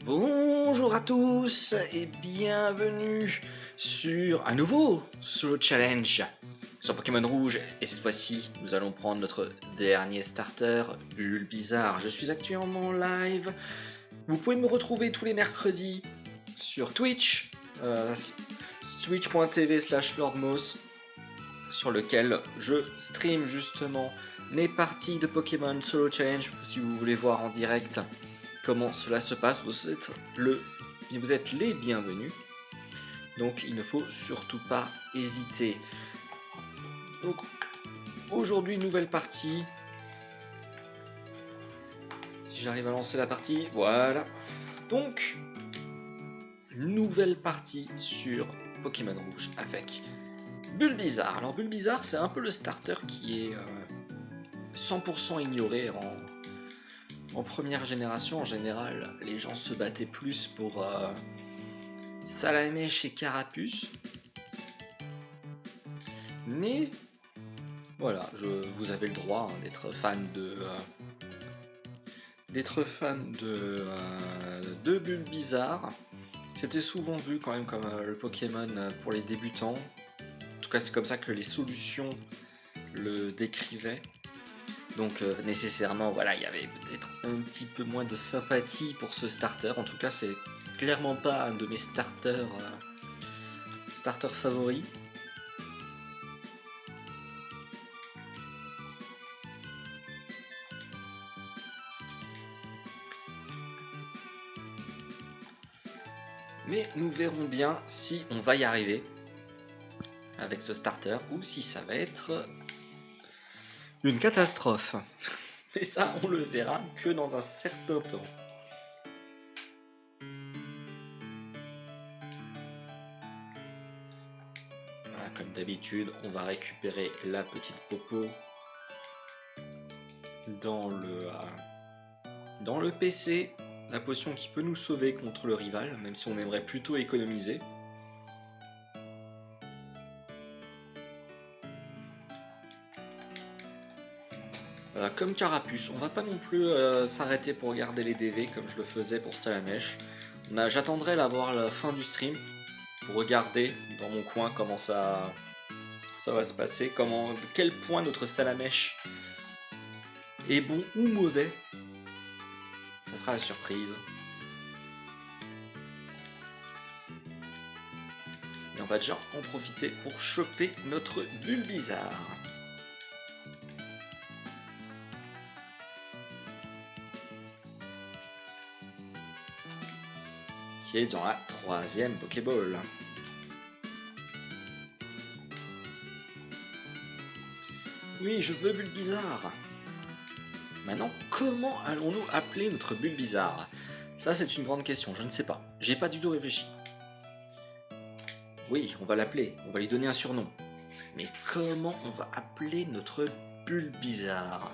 Bonjour à tous et bienvenue sur un nouveau solo challenge sur Pokémon Rouge. Et cette fois-ci, nous allons prendre notre dernier starter, Bulbizarre. Je suis actuellement en live. Vous pouvez me retrouver tous les mercredis sur Twitch, twitch.tv/lordmoss, sur lequel je stream justement mes parties de Pokémon Solo Challenge. Si vous voulez voir en direct comment cela se passe, vous êtes les bienvenus. Donc il ne faut surtout pas hésiter. Donc aujourd'hui, nouvelle partie. Si j'arrive à lancer la partie, voilà. Donc, nouvelle partie sur Pokémon Rouge avec Bulbizarre. Alors Bulbizarre, c'est un peu le starter qui est 100% ignoré en première génération. En général, les gens se battaient plus pour Salamèche et Carapuce. Mais voilà, vous avez le droit d'être fan de Bulbizarre. C'était souvent vu quand même comme le Pokémon pour les débutants. En tout cas, c'est comme ça que les solutions le décrivaient. Donc nécessairement, voilà, il y avait peut-être un petit peu moins de sympathie pour ce starter. En tout cas, c'est clairement pas un de mes starters favoris. Mais nous verrons bien si on va y arriver avec ce starter ou si ça va être une catastrophe. Mais ça, on le verra que dans un certain temps. Voilà, comme d'habitude, on va récupérer la petite popo dans le PC. La potion qui peut nous sauver contre le rival, même si on aimerait plutôt économiser. Voilà, comme Carapuce, on va pas non plus s'arrêter pour regarder les DV comme je le faisais pour Salamèche. J'attendrai d'avoir la fin du stream pour regarder dans mon coin comment ça va se passer, de quel point notre Salamèche est bon ou mauvais. Ça sera la surprise. Et on va déjà en profiter pour choper notre Bulbizarre. Qui est dans la 3e Pokéball. Oui, je veux Bulbizarre. Maintenant, comment allons-nous appeler notre Bulbizarre? Ça, c'est une grande question, je ne sais pas. J'ai pas du tout réfléchi. Oui, on va l'appeler, on va lui donner un surnom. Mais comment on va appeler notre Bulbizarre?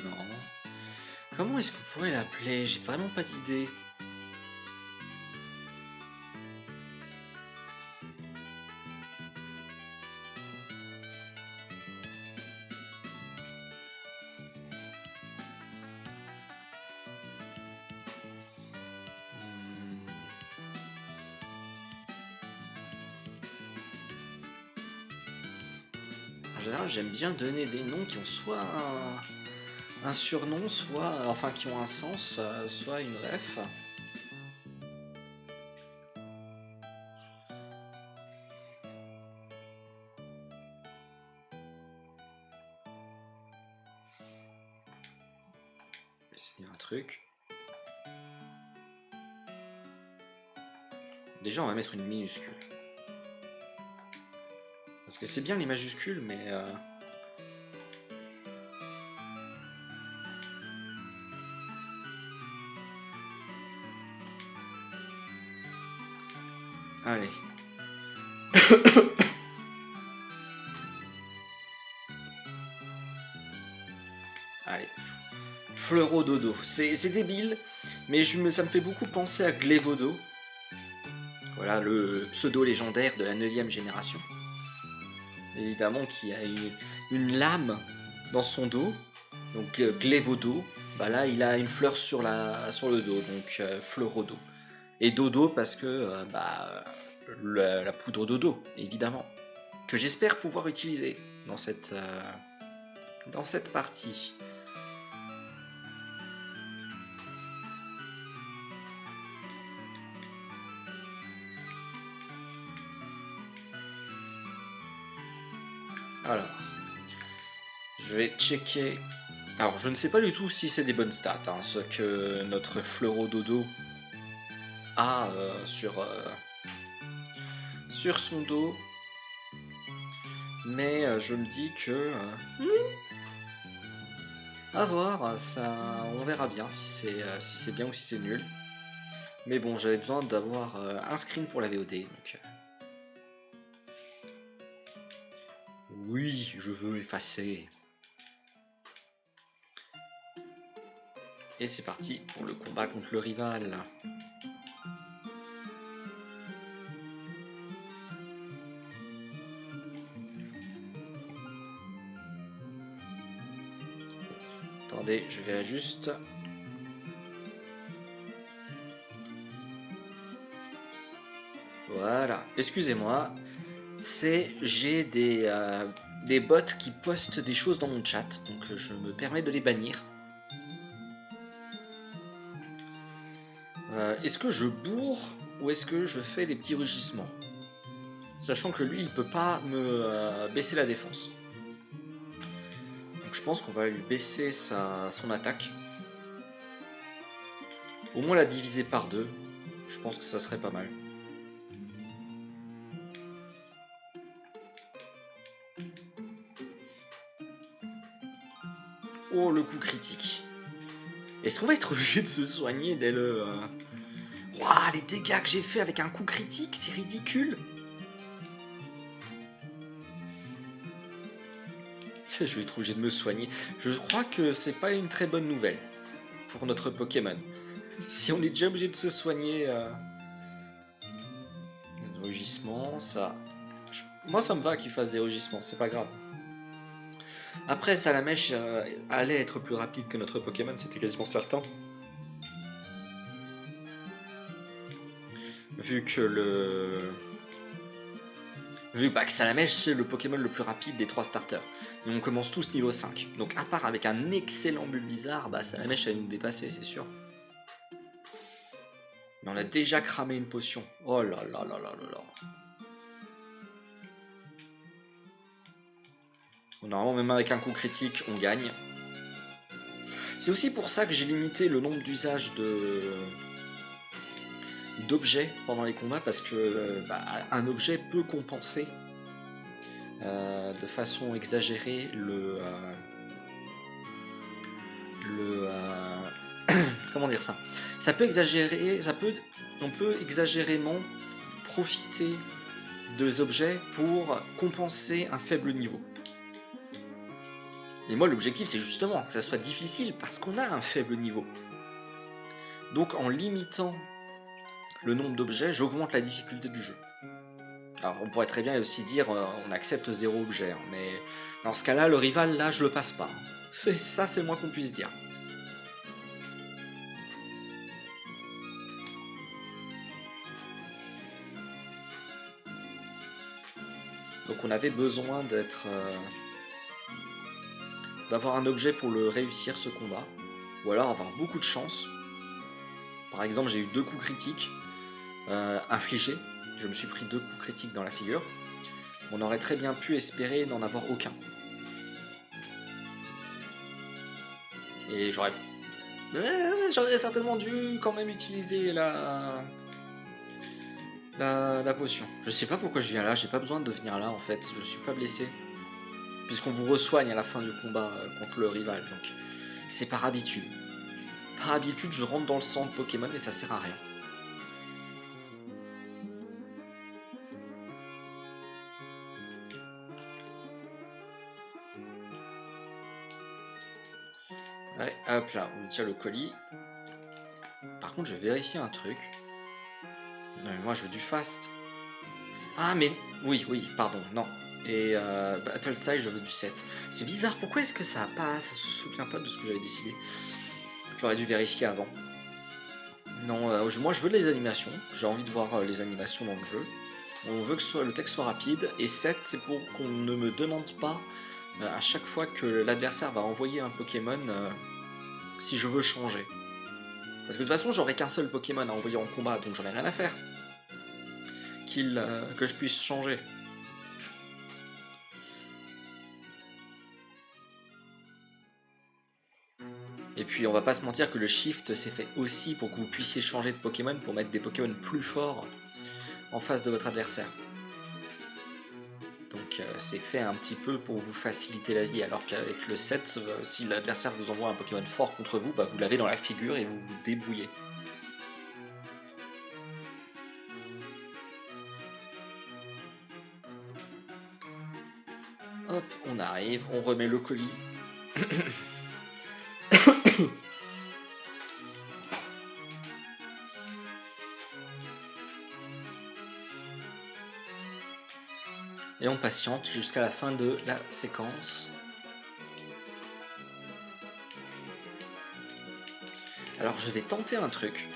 Non. Comment est-ce qu'on pourrait l'appeler? J'ai vraiment pas d'idée. En général, j'aime bien donner des noms qui ont soit un surnom, soit, qui ont un sens, soit une ref. Essayer un truc. Déjà, on va mettre une minuscule. Parce que c'est bien les majuscules, mais... Allez. Allez, Fleurododo. C'est débile, mais ça me fait beaucoup penser à Glévodo. Voilà, le pseudo légendaire de la 9ème génération. Évidemment, qui a une lame dans son dos. Donc Glévodo. Bah là, il a une fleur sur le dos, donc Fleurodo. Et dodo parce que la poudre dodo, évidemment. Que j'espère pouvoir utiliser dans cette partie. Alors, je vais checker. Alors, je ne sais pas du tout si c'est des bonnes stats, hein, ce que notre Fleurododo a sur son dos. Mais je me dis que... à voir, ça, on verra bien si c'est bien ou si c'est nul. Mais bon, j'avais besoin d'avoir un screen pour la VOD, donc... Oui, je veux effacer. Et c'est parti pour le combat contre le rival. Attendez, je vais juste... Voilà, excusez-moi. J'ai des bots qui postent des choses dans mon chat, donc je me permets de les bannir. Est-ce que je bourre ou est-ce que je fais des petits rugissements? Sachant que lui, il peut pas me baisser la défense. Donc je pense qu'on va lui baisser son attaque. Au moins la diviser par 2. Je pense que ça serait pas mal. Oh, le coup critique. Est-ce qu'on va être obligé de se soigner dès le... Waouh, les dégâts que j'ai fait avec un coup critique, c'est ridicule. Je vais être obligé de me soigner. Je crois que c'est pas une très bonne nouvelle pour notre Pokémon. Si on est déjà obligé de se soigner... Rugissement, ça... Moi ça me va qu'il fasse des rugissements, c'est pas grave. Après, Salamèche allait être plus rapide que notre Pokémon, c'était quasiment certain. Vu que Salamèche, c'est le Pokémon le plus rapide des 3 starters. Et on commence tous niveau 5. Donc à part avec un excellent Bulbizarre, Salamèche allait nous dépasser, c'est sûr. Mais on a déjà cramé une potion. Oh là là là là là là. Normalement, même avec un coup critique, on gagne. C'est aussi pour ça que j'ai limité le nombre d'usages d'objets pendant les combats, parce que un objet peut compenser de façon exagérée comment dire ça? On peut exagérément profiter des objets pour compenser un faible niveau. Et moi, l'objectif, c'est justement que ça soit difficile parce qu'on a un faible niveau. Donc, en limitant le nombre d'objets, j'augmente la difficulté du jeu. Alors, on pourrait très bien aussi dire on accepte 0 objet, hein, mais dans ce cas-là, le rival, là, je le passe pas. Ça, c'est le moins qu'on puisse dire. Donc, on avait besoin d'avoir un objet pour le réussir, ce combat. Ou alors avoir beaucoup de chance. Par exemple, j'ai eu 2 coups critiques infligés. Je me suis pris 2 coups critiques dans la figure. On aurait très bien pu espérer n'en avoir aucun. Et j'aurais certainement dû quand même utiliser la potion. Je sais pas pourquoi je viens là, j'ai pas besoin de venir là en fait, je suis pas blessé. Puisqu'on vous resoigne à la fin du combat contre le rival, donc c'est par habitude. Par habitude, je rentre dans le centre Pokémon mais ça sert à rien. Ouais, hop là, on tire le colis. Par contre, je vais vérifier un truc. Non, mais moi, je veux du fast. Ah, mais... Oui, pardon, non. Et Battle Style, je veux du 7. C'est bizarre, pourquoi est-ce que ça a pas... Ça se souvient pas de ce que j'avais décidé. J'aurais dû vérifier avant. Non, moi, je veux les animations. J'ai envie de voir les animations dans le jeu. On veut que le texte soit rapide. Et 7, c'est pour qu'on ne me demande pas, à chaque fois que l'adversaire va envoyer un Pokémon, si je veux changer. Parce que de toute façon, j'aurai qu'un seul Pokémon à envoyer en combat, donc j'en ai rien à faire. Que je puisse changer. Et puis on va pas se mentir que le shift c'est fait aussi pour que vous puissiez changer de Pokémon pour mettre des Pokémon plus forts en face de votre adversaire. Donc c'est fait un petit peu pour vous faciliter la vie, alors qu'avec le 7, si l'adversaire vous envoie un Pokémon fort contre vous, bah vous l'avez dans la figure et vous vous débrouillez. Hop, on arrive, on remet le colis. Et on patiente jusqu'à la fin de la séquence. Alors je vais tenter un truc.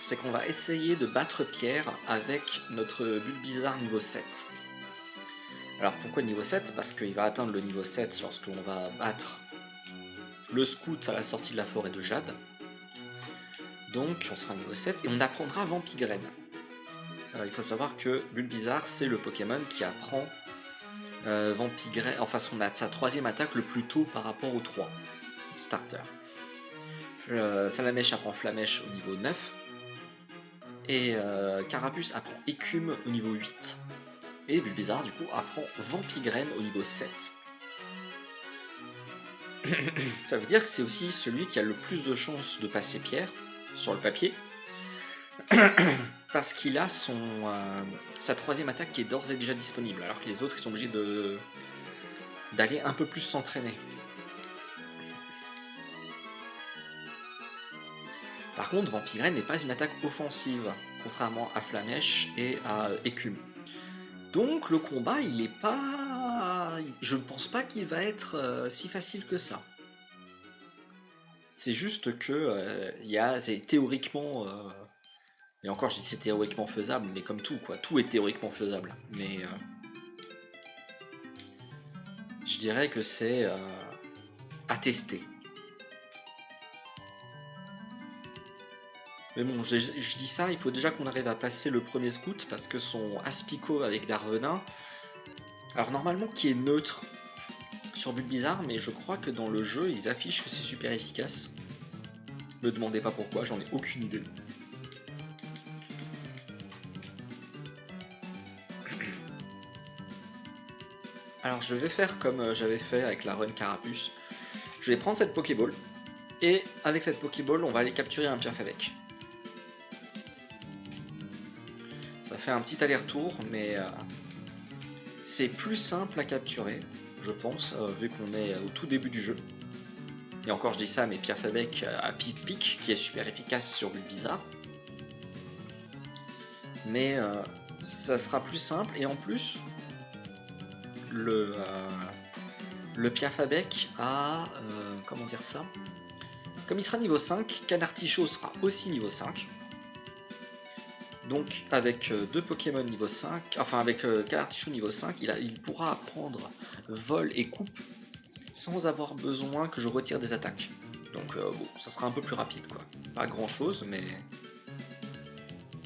C'est qu'on va essayer de battre Pierre avec notre Bulbizarre niveau 7. Alors pourquoi niveau 7? Parce qu'il va atteindre le niveau 7 lorsque l'on va battre le scout à la sortie de la forêt de Jade. Donc on sera niveau 7 et on apprendra Vampigraine. Alors il faut savoir que Bulbizarre c'est le Pokémon qui apprend Vampigraine, enfin sa troisième attaque le plus tôt par rapport aux 3 starter. Salamèche apprend Flamèche au niveau 9 et Carapuce apprend Écume au niveau 8. Et Bulbizarre, du coup, apprend Vampigraine au niveau 7. Ça veut dire que c'est aussi celui qui a le plus de chances de passer Pierre, sur le papier, parce qu'il a sa troisième attaque qui est d'ores et déjà disponible, alors que les autres ils sont obligés d'aller un peu plus s'entraîner. Par contre, Vampigraine n'est pas une attaque offensive, contrairement à Flamèche et à Écume. Donc le combat, il est pas... Je ne pense pas qu'il va être si facile que ça. C'est juste que c'est théoriquement... Et encore, je dis c'est théoriquement faisable, mais comme tout, quoi. Tout est théoriquement faisable. Mais... je dirais que c'est à tester. Mais bon, je dis ça, il faut déjà qu'on arrive à passer le premier scout, parce que son Aspico avec Darvenin... Alors normalement, qui est neutre sur Bulbizarre, mais je crois que dans le jeu, ils affichent que c'est super efficace. Me demandez pas pourquoi, j'en ai aucune idée. Alors je vais faire comme j'avais fait avec la run Carapuce. Je vais prendre cette Pokéball, et avec cette Pokéball, on va aller capturer un Piafavec. Ça fait un petit aller-retour, mais c'est plus simple à capturer, je pense, vu qu'on est au tout début du jeu. Et encore je dis ça, mais Piafavec a Pic-Pic, qui est super efficace sur Bulbizarre. Mais ça sera plus simple, et en plus, le Piafavec a... comment dire ça? Comme il sera niveau 5, Canartichaud sera aussi niveau 5. Donc avec deux Pokémon niveau 5, enfin avec Canartichaud niveau 5, il pourra apprendre Vol et Coupe sans avoir besoin que je retire des attaques. Donc bon, ça sera un peu plus rapide quoi. Pas grand chose, mais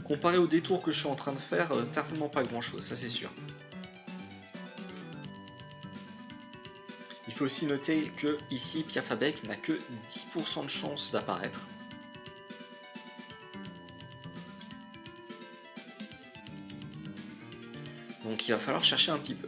comparé au détour que je suis en train de faire, certainement pas grand chose, ça c'est sûr. Il faut aussi noter que ici Piafavec n'a que 10% de chance d'apparaître. Donc il va falloir chercher un petit peu.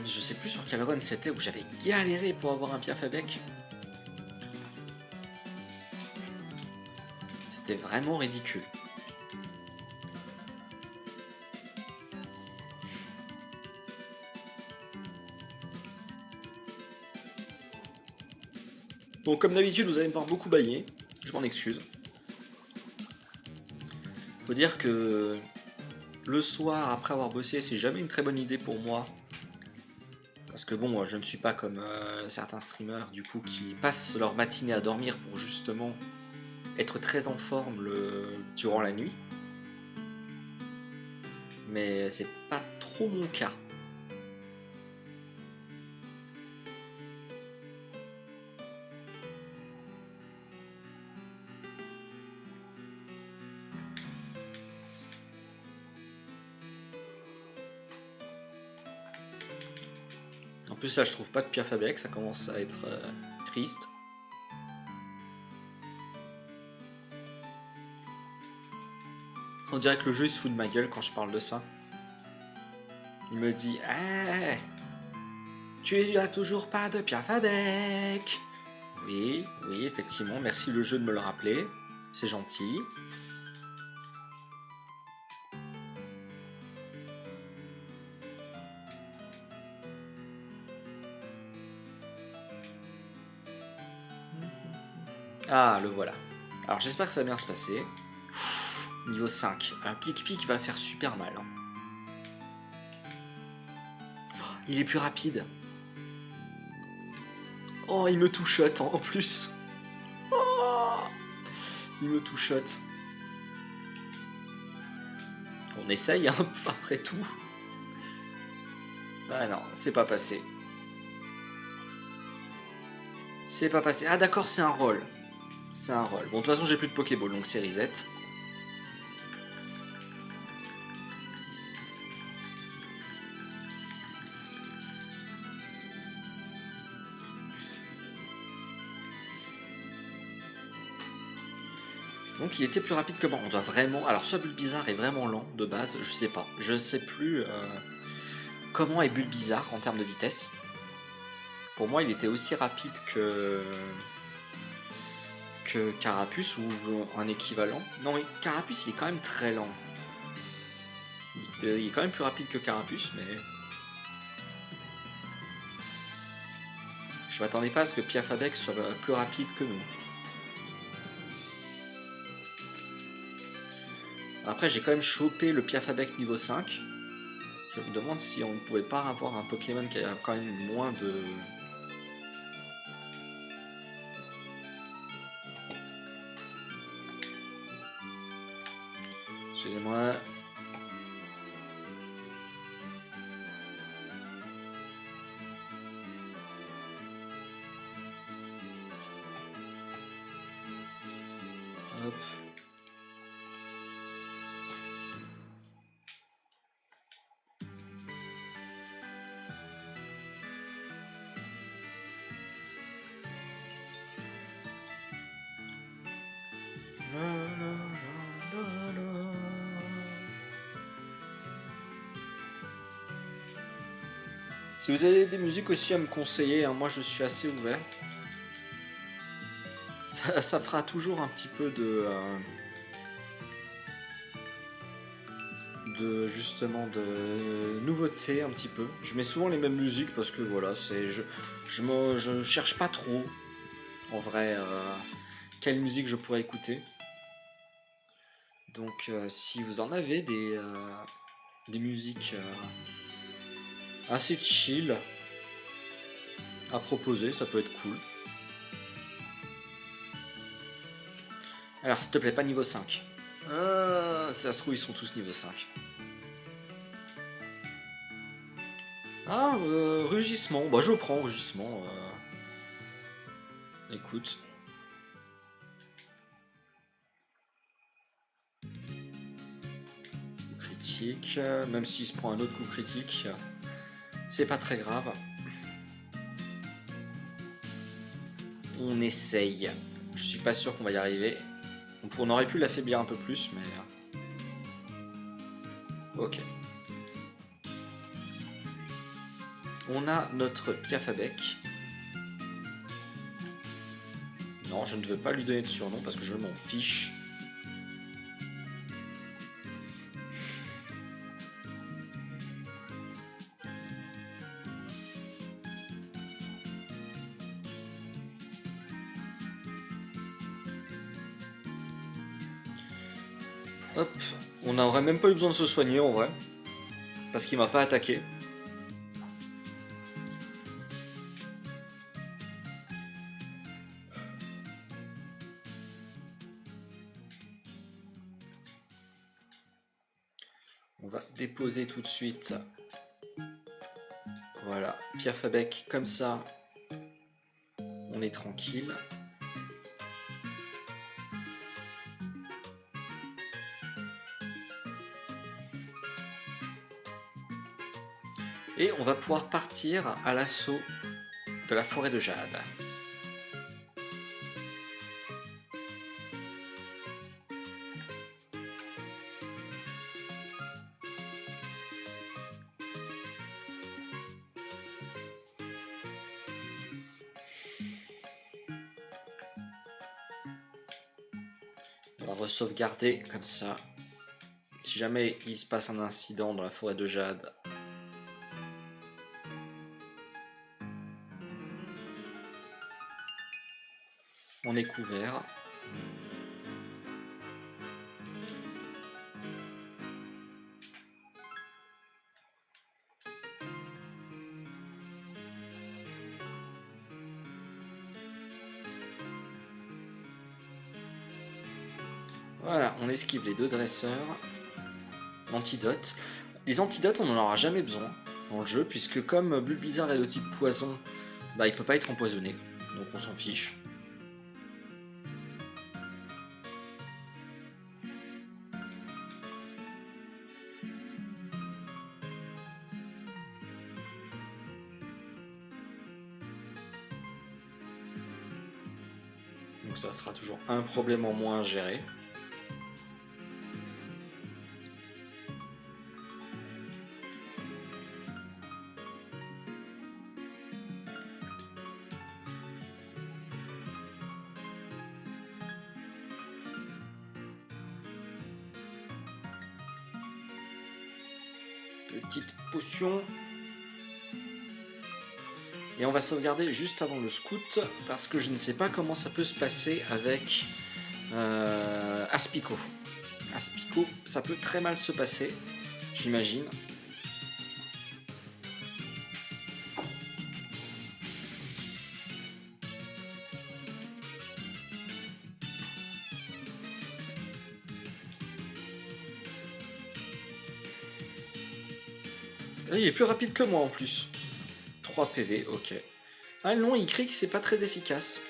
Je sais plus sur quel run c'était où j'avais galéré pour avoir un Piafavec. c'était vraiment ridicule. Bon, comme d'habitude, vous allez me voir beaucoup bailler. Je m'en excuse. Faut dire que le soir, après avoir bossé, c'est jamais une très bonne idée pour moi. Parce que bon, je ne suis pas comme certains streamers, du coup, qui passent leur matinée à dormir pour justement être très en forme durant la nuit. Mais c'est pas trop mon cas. En plus là je trouve pas de Pierre Fabec, ça commence à être triste. On dirait que le jeu il se fout de ma gueule quand je parle de ça. Il me dit hey, tu as toujours pas de Pierre Fabec. Oui, oui, effectivement, merci le jeu de me le rappeler. C'est gentil. Ah, le voilà. Alors j'espère que ça va bien se passer. Niveau 5. Un pic-pic va faire super mal. Hein. Oh, il est plus rapide. Oh, il me touchote en plus. Oh, il me touchote. On essaye, hein, après tout. Ah non, c'est pas passé. C'est pas passé. Ah d'accord, c'est un roll. C'est un roll. Bon, de toute façon, j'ai plus de Pokéball, donc c'est reset. Donc il était plus rapide que moi. On doit vraiment... Alors soit Bulbizarre est vraiment lent de base, je sais pas. Je sais plus comment est Bulbizarre en termes de vitesse. Pour moi il était aussi rapide que Carapuce ou un équivalent. Non, Carapuce il est quand même très lent. Il est quand même plus rapide que Carapuce, mais... Je m'attendais pas à ce que Piafabec soit plus rapide que nous. Après, j'ai quand même chopé le Piafabec niveau 5. Je me demande si on ne pouvait pas avoir un Pokémon qui a quand même moins de... Excusez-moi. Hop. Si vous avez des musiques aussi à me conseiller, hein, moi je suis assez ouvert. Ça fera toujours un petit peu justement de nouveauté un petit peu. Je mets souvent les mêmes musiques parce que voilà, je cherche pas trop en vrai quelle musique je pourrais écouter. Donc si vous en avez des musiques assez chill à proposer, ça peut être cool. Alors s'il te plaît, pas niveau 5. Si ça se trouve, ils sont tous niveau 5. Ah, rugissement. Bah je prends rugissement. Écoute. Coup critique. Même s'il se prend un autre coup critique, c'est pas très grave. On essaye. Je suis pas sûr qu'on va y arriver. On aurait pu l'affaiblir un peu plus, mais... Ok. On a notre Piafabec. Non, je ne veux pas lui donner de surnom parce que je m'en fiche. Hop, on n'aurait même pas eu besoin de se soigner en vrai, parce qu'il m'a pas attaqué. On va déposer tout de suite. Voilà, Pierre Fabec, comme ça, on est tranquille. Et on va pouvoir partir à l'assaut de la forêt de Jade. On va re-sauvegarder comme ça. Si jamais il se passe un incident dans la forêt de Jade, on est couvert. Voilà, on esquive les deux dresseurs. Antidote. Les antidotes, on n'en aura jamais besoin dans le jeu, puisque comme Bulbizarre est le type poison, bah il peut pas être empoisonné, donc on s'en fiche. Donc ça sera toujours un problème en moins à gérer. Petite potion. Et on va sauvegarder juste avant le scout, parce que je ne sais pas comment ça peut se passer avec Aspico. Aspico, ça peut très mal se passer, j'imagine. Il est plus rapide que moi en plus. 3 PV, ok. Ah non, il crie que c'est pas très efficace.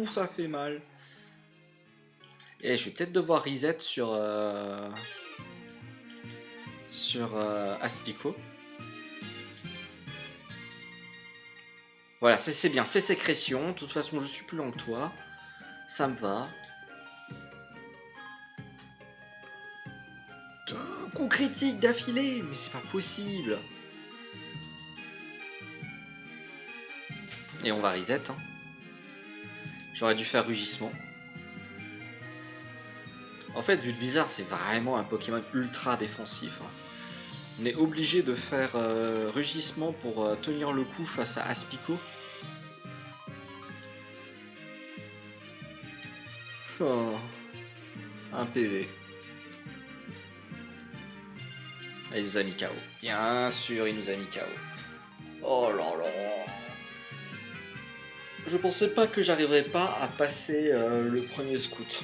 Ça fait mal. Et je vais peut-être devoir reset sur Aspico. Voilà, c'est bien. Fais sécrétion. De toute façon, je suis plus lent que toi. Ça me va. 2 coups critiques d'affilée. Mais c'est pas possible. Et on va reset. Hein. J'aurais dû faire rugissement. En fait, Bulbizarre, c'est vraiment un Pokémon ultra défensif. Hein. On est obligé de faire rugissement pour tenir le coup face à Aspico. Oh, un PV. Et il nous a mis KO. Bien sûr, il nous a mis KO. Oh là là. Je pensais pas que j'arriverais pas à passer le premier scout.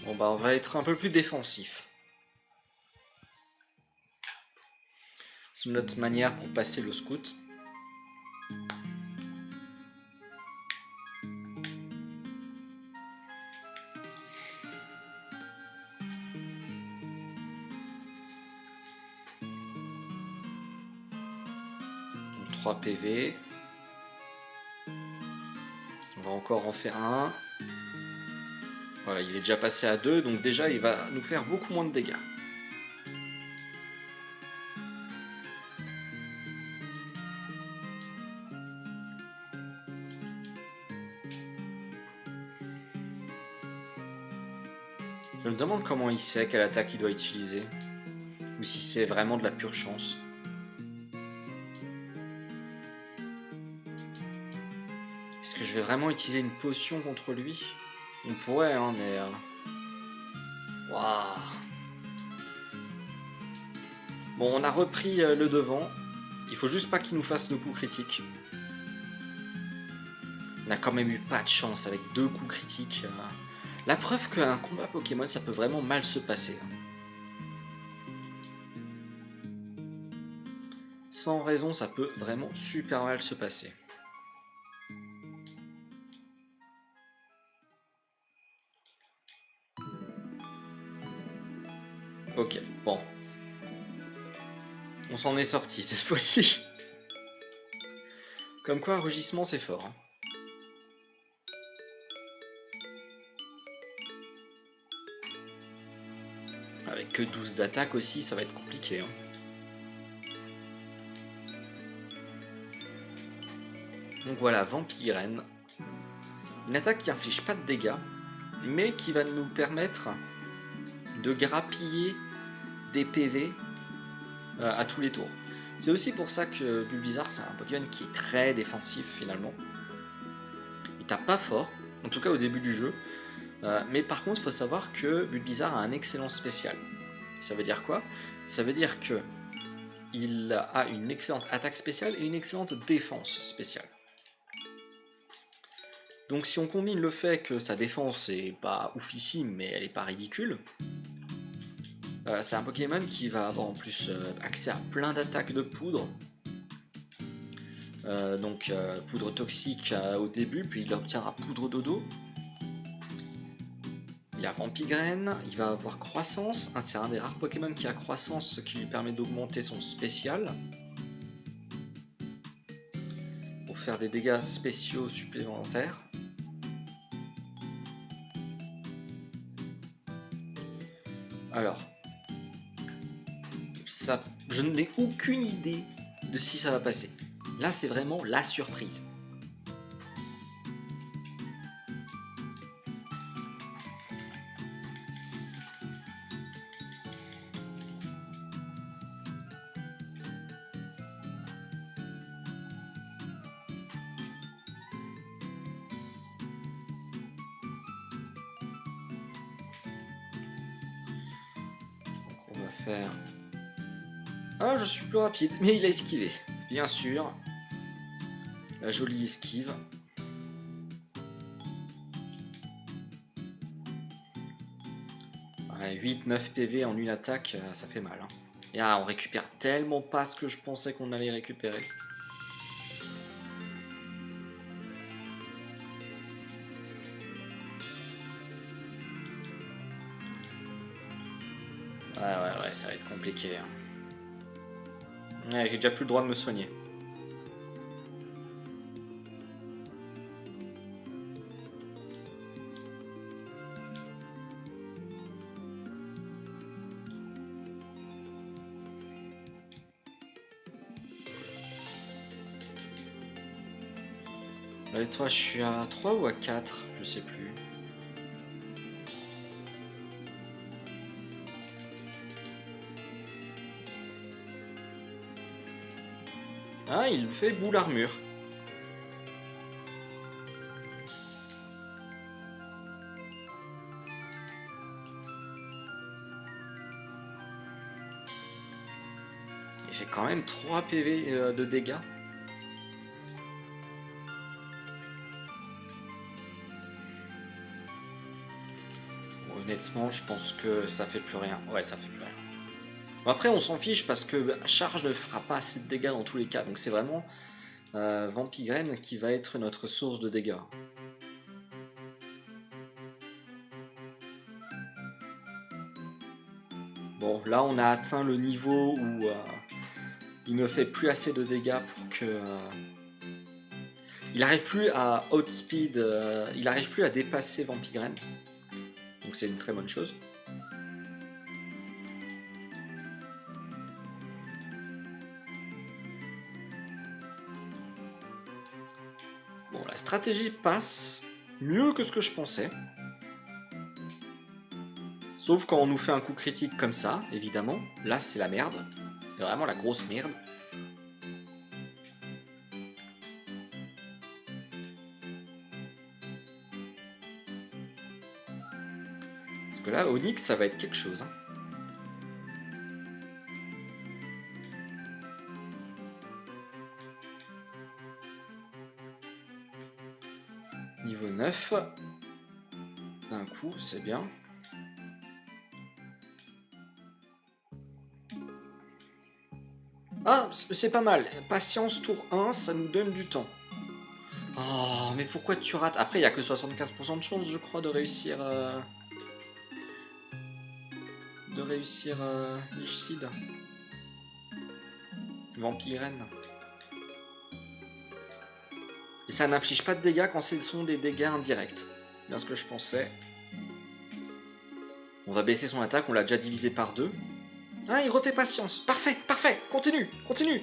Bon bah on va être un peu plus défensif. C'est notre manière pour passer le scout. Donc, 3 PV. On va encore en faire un. Voilà, il est déjà passé à 2, donc déjà il va nous faire beaucoup moins de dégâts. Je me demande comment il sait quelle attaque il doit utiliser. Ou si c'est vraiment de la pure chance. Est-ce que je vais vraiment utiliser une potion contre lui? On pourrait, hein, mais... Waouh. Bon, on a repris le devant. Il faut juste pas qu'il nous fasse de coups critiques. On a quand même eu pas de chance avec 2 coups critiques. La preuve qu'un combat Pokémon, ça peut vraiment mal se passer. Sans raison, ça peut vraiment super mal se passer. Ok, bon. On s'en est sorti cette fois-ci. Comme quoi, rugissement, c'est fort. Hein. Avec que 12 d'attaque aussi, ça va être compliqué. Hein. Donc voilà, Vampigraine. Une attaque qui inflige pas de dégâts, mais qui va nous permettre de grappiller des PV à tous les tours. C'est aussi pour ça que Bulbizarre, c'est un Pokémon qui est très défensif finalement. Il tape pas fort, en tout cas au début du jeu. Mais par contre, il faut savoir que Bulbizarre a un excellent spécial. Ça veut dire quoi? Ça veut dire que il a une excellente attaque spéciale et une excellente défense spéciale. Donc si on combine le fait que sa défense est pas oufissime, mais elle est pas ridicule, c'est un Pokémon qui va avoir en plus accès à plein d'attaques de poudre. Donc poudre toxique au début, puis il obtiendra poudre dodo. Il a Vampigraine, il va avoir croissance, c'est un des rares Pokémon qui a croissance, ce qui lui permet d'augmenter son spécial. Pour faire des dégâts spéciaux supplémentaires. Alors, ça, je n'ai aucune idée de si ça va passer. Là, c'est vraiment la surprise. On va faire... Ah, je suis plus rapide, mais il a esquivé. Bien sûr. La jolie esquive. Ouais, 8-9 PV en une attaque, ça fait mal. Hein. Et on récupère tellement pas ce que je pensais qu'on allait récupérer. Ouais, ça va être compliqué. Hein. Ouais, j'ai déjà plus le droit de me soigner. Et toi, je suis à 3 ou à 4? Je sais plus. Ah, il fait boule armure. Il fait quand même 3 PV de dégâts. Bon, honnêtement, je pense que ça fait plus rien. Ouais, ça fait plus rien. Bon, après, on s'en fiche parce que charge ne fera pas assez de dégâts dans tous les cas. Donc c'est vraiment Vampigraine qui va être notre source de dégâts. Bon, là on a atteint le niveau où il ne fait plus assez de dégâts pour que... il n'arrive plus à outspeed, il n'arrive plus à dépasser Vampigraine. Donc c'est une très bonne chose. Bon, la stratégie passe mieux que ce que je pensais. Sauf quand on nous fait un coup critique comme ça, évidemment. Là, c'est la merde. C'est vraiment la grosse merde. Parce que là, Onyx, ça va être quelque chose. Hein. Niveau 9. D'un coup, c'est bien. Ah, c'est pas mal. Patience, tour 1, ça nous donne du temps. Oh, mais pourquoi tu rates? Après, il n'y a que 75% de chance, je crois, de réussir... Lichicide. Vampirène. Et ça n'inflige pas de dégâts quand ce sont des dégâts indirects. Bien ce que je pensais. On va baisser son attaque, on l'a déjà divisé par 2. Ah, il refait patience. Parfait, parfait. Continue, continue.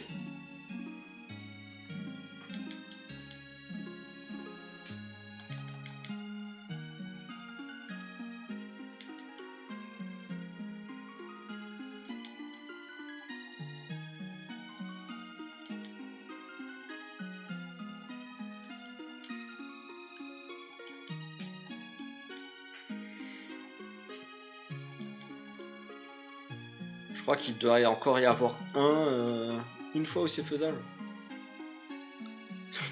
Je crois qu'il doit encore y avoir une fois où c'est faisable.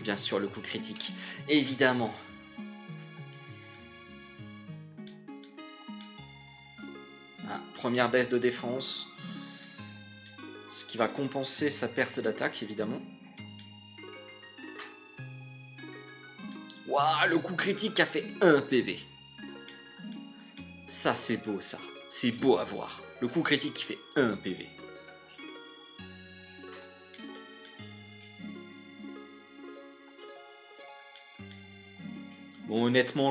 Bien sûr, le coup critique. Évidemment. Ah, première baisse de défense. Ce qui va compenser sa perte d'attaque, évidemment. Waouh, le coup critique a fait 1 PV. Ça, c'est beau, ça. C'est beau à voir. Le coup critique qui fait 1 PV. Bon, honnêtement,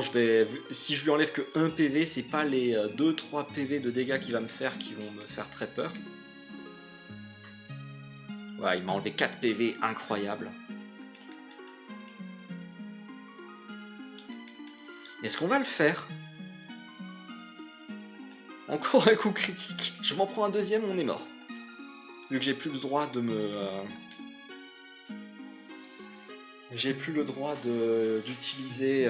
si je lui enlève que 1 PV, c'est pas les 2-3 PV de dégâts qu'il va me faire qui vont me faire très peur. Ouais, il m'a enlevé 4 PV, incroyable. Est-ce qu'on va le faire? Encore un coup critique. Je m'en prends un deuxième, on est mort. Vu que j'ai plus le droit de me... J'ai plus le droit d'utiliser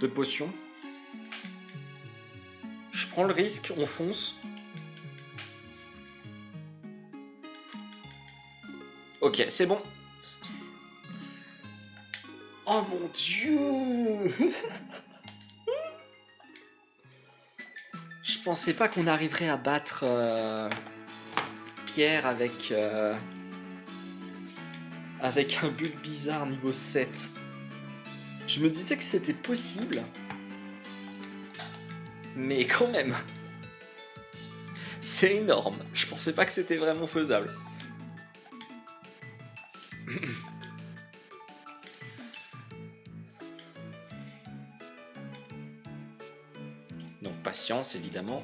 de potions. Je prends le risque, on fonce. Ok, c'est bon. Oh mon dieu. Je pensais pas qu'on arriverait à battre Pierre avec un bulle bizarre niveau 7. Je me disais que c'était possible. Mais quand même. C'est énorme. Je pensais pas que c'était vraiment faisable. Donc patience évidemment.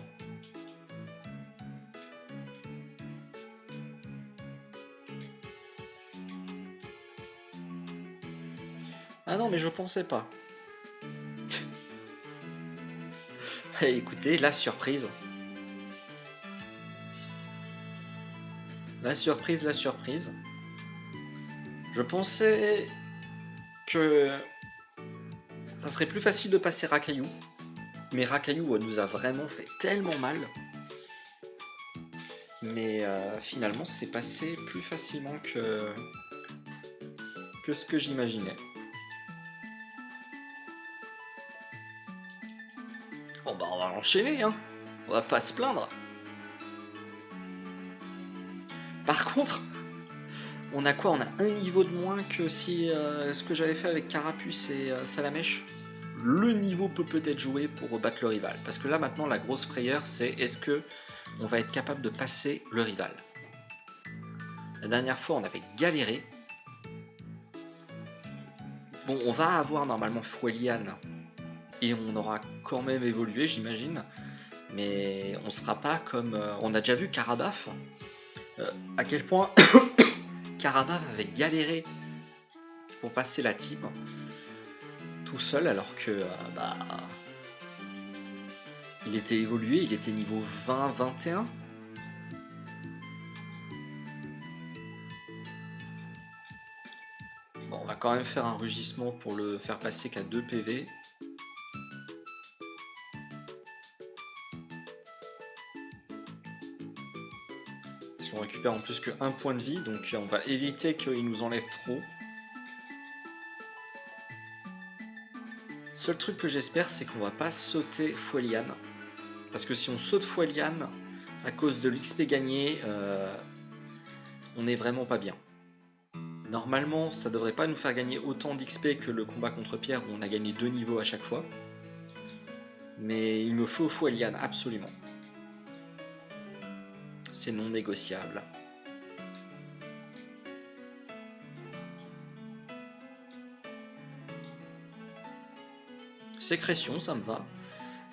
Ah non mais je pensais pas. Écoutez, la surprise. La surprise, la surprise. Je pensais que ça serait plus facile de passer Rakayu. Mais Rakayu nous a vraiment fait tellement mal. Mais finalement, c'est passé plus facilement que ce que j'imaginais. Bon bah on va enchaîner, hein. On va pas se plaindre. Par contre, on a quoi? On a un niveau de moins que si ce que j'avais fait avec Carapuce et Salamèche. Le niveau peut peut-être jouer pour battre le rival. Parce que là maintenant la grosse frayeur c'est est-ce que on va être capable de passer le rival. La dernière fois on avait galéré. Bon, on va avoir normalement Foueliane et on aura quand même évolué j'imagine. Mais on sera pas comme... on a déjà vu Karabaf. À quel point Karabaf avait galéré pour passer la team. tout seul alors que bah, il était évolué, il était niveau 20-21. Bon, on va quand même faire un rugissement pour le faire passer qu'à 2 PV. Parce qu'on récupère en plus que 1 point de vie, donc on va éviter qu'il nous enlève trop. Seul truc que j'espère, c'est qu'on va pas sauter Fouelian. Parce que si on saute Fouelian, à cause de l'XP gagné, on est vraiment pas bien. Normalement, ça devrait pas nous faire gagner autant d'XP que le combat contre Pierre où on a gagné 2 niveaux à chaque fois. Mais il me faut Fouelian, absolument. C'est non négociable. Sécrétion, ça me va.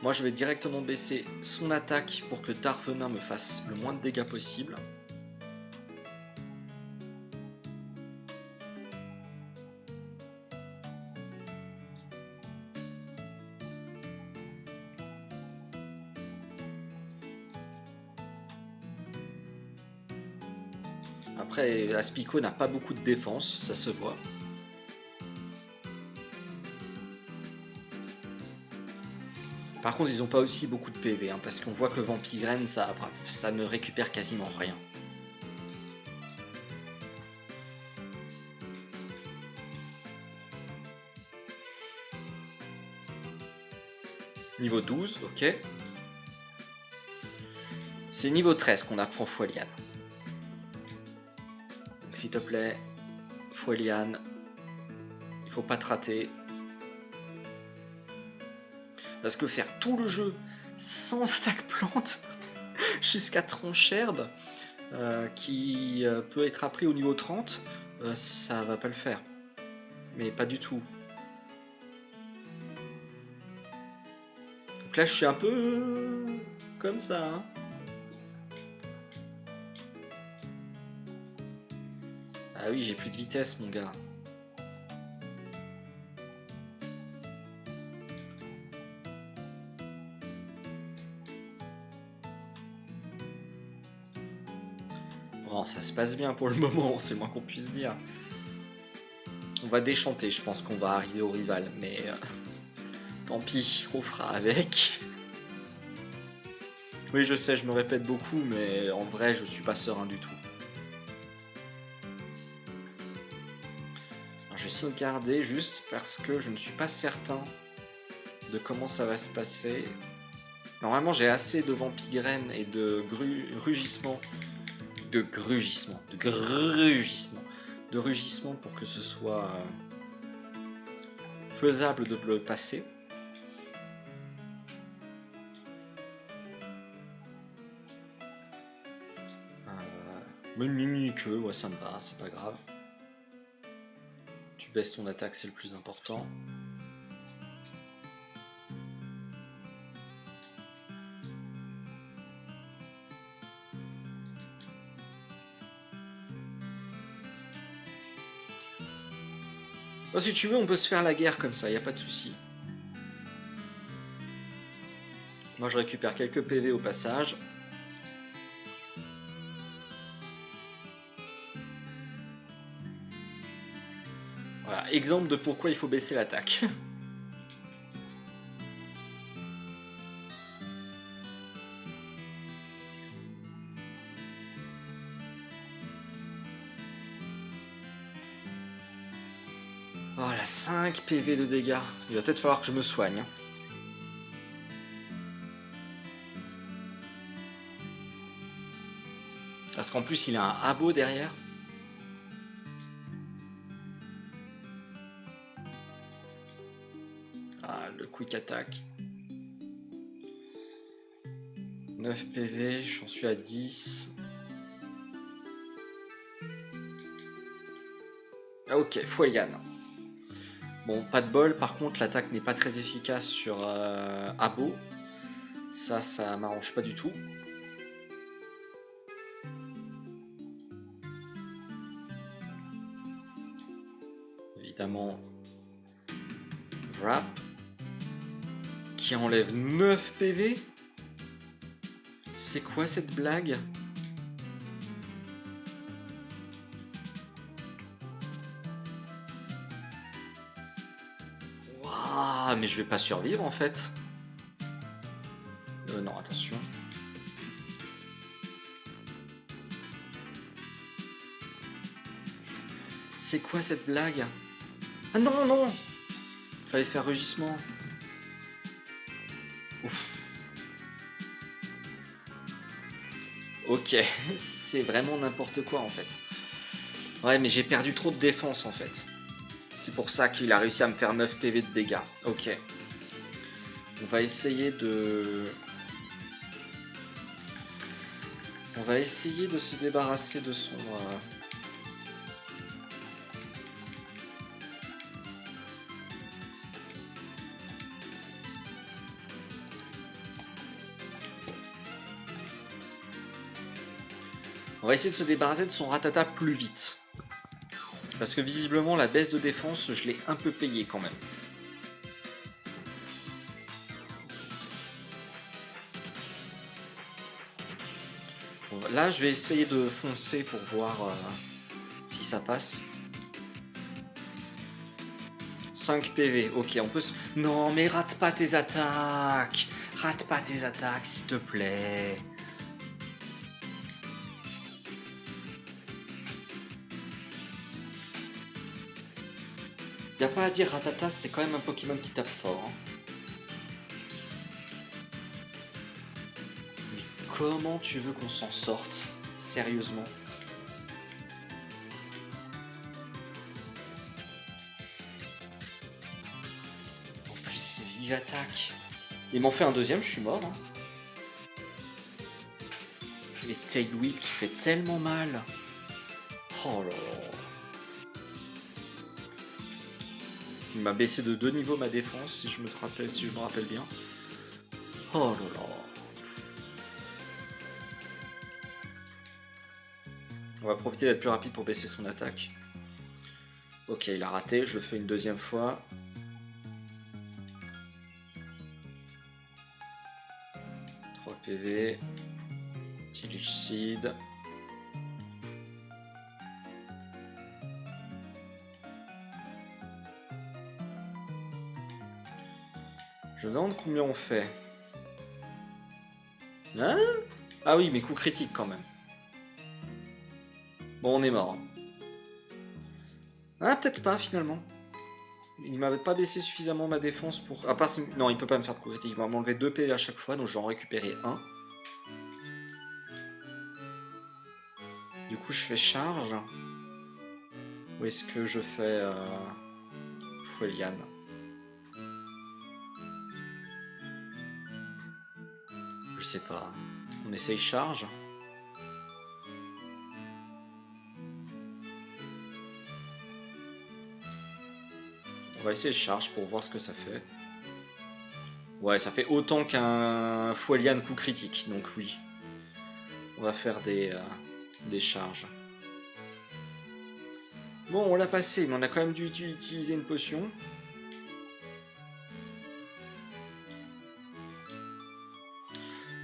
Moi, je vais directement baisser son attaque pour que Darvenin me fasse le moins de dégâts possible. Après, Aspico n'a pas beaucoup de défense, ça se voit. Par contre, ils n'ont pas aussi beaucoup de PV, hein, parce qu'on voit que Vampigraine, ça ne récupère quasiment rien. Niveau 12, ok. C'est niveau 13 qu'on apprend Fouelian. Donc s'il te plaît, Fouelian, il faut pas te rater. Parce que faire tout le jeu sans attaque plante jusqu'à Troncherbe, qui peut être appris au niveau 30, ça va pas le faire. Mais pas du tout. Donc là je suis un peu comme ça. Hein. Ah oui, j'ai plus de vitesse mon gars. Bon, ça se passe bien pour le moment, c'est le moins qu'on puisse dire. On va déchanter, je pense qu'on va arriver au rival, mais tant pis, on fera avec. Oui, je sais, je me répète beaucoup, mais en vrai, je suis pas serein du tout. Alors, je vais sauvegarder juste parce que je ne suis pas certain de comment ça va se passer. Normalement, j'ai assez de Vampigraine et de rugissement. De rugissement pour que ce soit faisable de le passer. Menu que, ouais, ça me va, c'est pas grave. Tu baisses ton attaque, c'est le plus important. Bon, si tu veux, on peut se faire la guerre comme ça, y a pas de souci. Moi, je récupère quelques PV au passage. Voilà, exemple de pourquoi il faut baisser l'attaque. Voilà, 5 PV de dégâts. Il va peut-être falloir que je me soigne. Hein. Parce qu'en plus, il a un abo derrière. Ah, le quick attack. 9 PV, j'en suis à 10. Ah, ok, Fouelian. Bon, pas de bol, par contre l'attaque n'est pas très efficace sur Abo. Ça m'arrange pas du tout. Évidemment, Wrap qui enlève 9 PV. C'est quoi cette blague? Waouh, mais je vais pas survivre en fait. Non, attention. C'est quoi cette blague? Ah non, non! Fallait faire rugissement. Ouf. Ok, c'est vraiment n'importe quoi en fait. Ouais, mais j'ai perdu trop de défense en fait. C'est pour ça qu'il a réussi à me faire 9 PV de dégâts. Ok. On va essayer de... On va essayer de se débarrasser de son... On va essayer de se débarrasser de son Ratata plus vite. Parce que visiblement la baisse de défense, je l'ai un peu payé quand même. Bon, là je vais essayer de foncer pour voir si ça passe. 5 PV, ok, on peut se... Non mais rate pas tes attaques! Rate pas tes attaques s'il te plaît! Y'a pas à dire, Rattata, c'est quand même un Pokémon qui tape fort. Hein. Mais comment tu veux qu'on s'en sorte? Sérieusement? En plus, c'est vive attaque. Il m'en fait un deuxième, je suis mort. Hein. Les Tail Whip qui fait tellement mal. Oh là là. Il m'a baissé de 2 niveaux ma défense, si je me rappelle bien. Oh là là. On va profiter d'être plus rapide pour baisser son attaque. Ok, il a raté, je le fais une deuxième fois. PV, Tillicide. Je me demande combien on fait. Hein? Ah oui, mais coup critique quand même. Bon, on est mort. Ah, peut-être pas finalement. Il m'avait pas baissé suffisamment ma défense pour... À part si... Non, il peut pas me faire de coup critique. Il va m'enlever 2 PV à chaque fois, donc je vais en récupérer 1. Du coup, je fais charge. Ou est-ce que je fais... Fuelian? Je sais pas. On essaye charge. On va essayer charge pour voir ce que ça fait. Ouais, ça fait autant qu'un Fuelian coup critique, donc oui. On va faire des charges. Bon, on l'a passé, mais on a quand même dû utiliser une potion.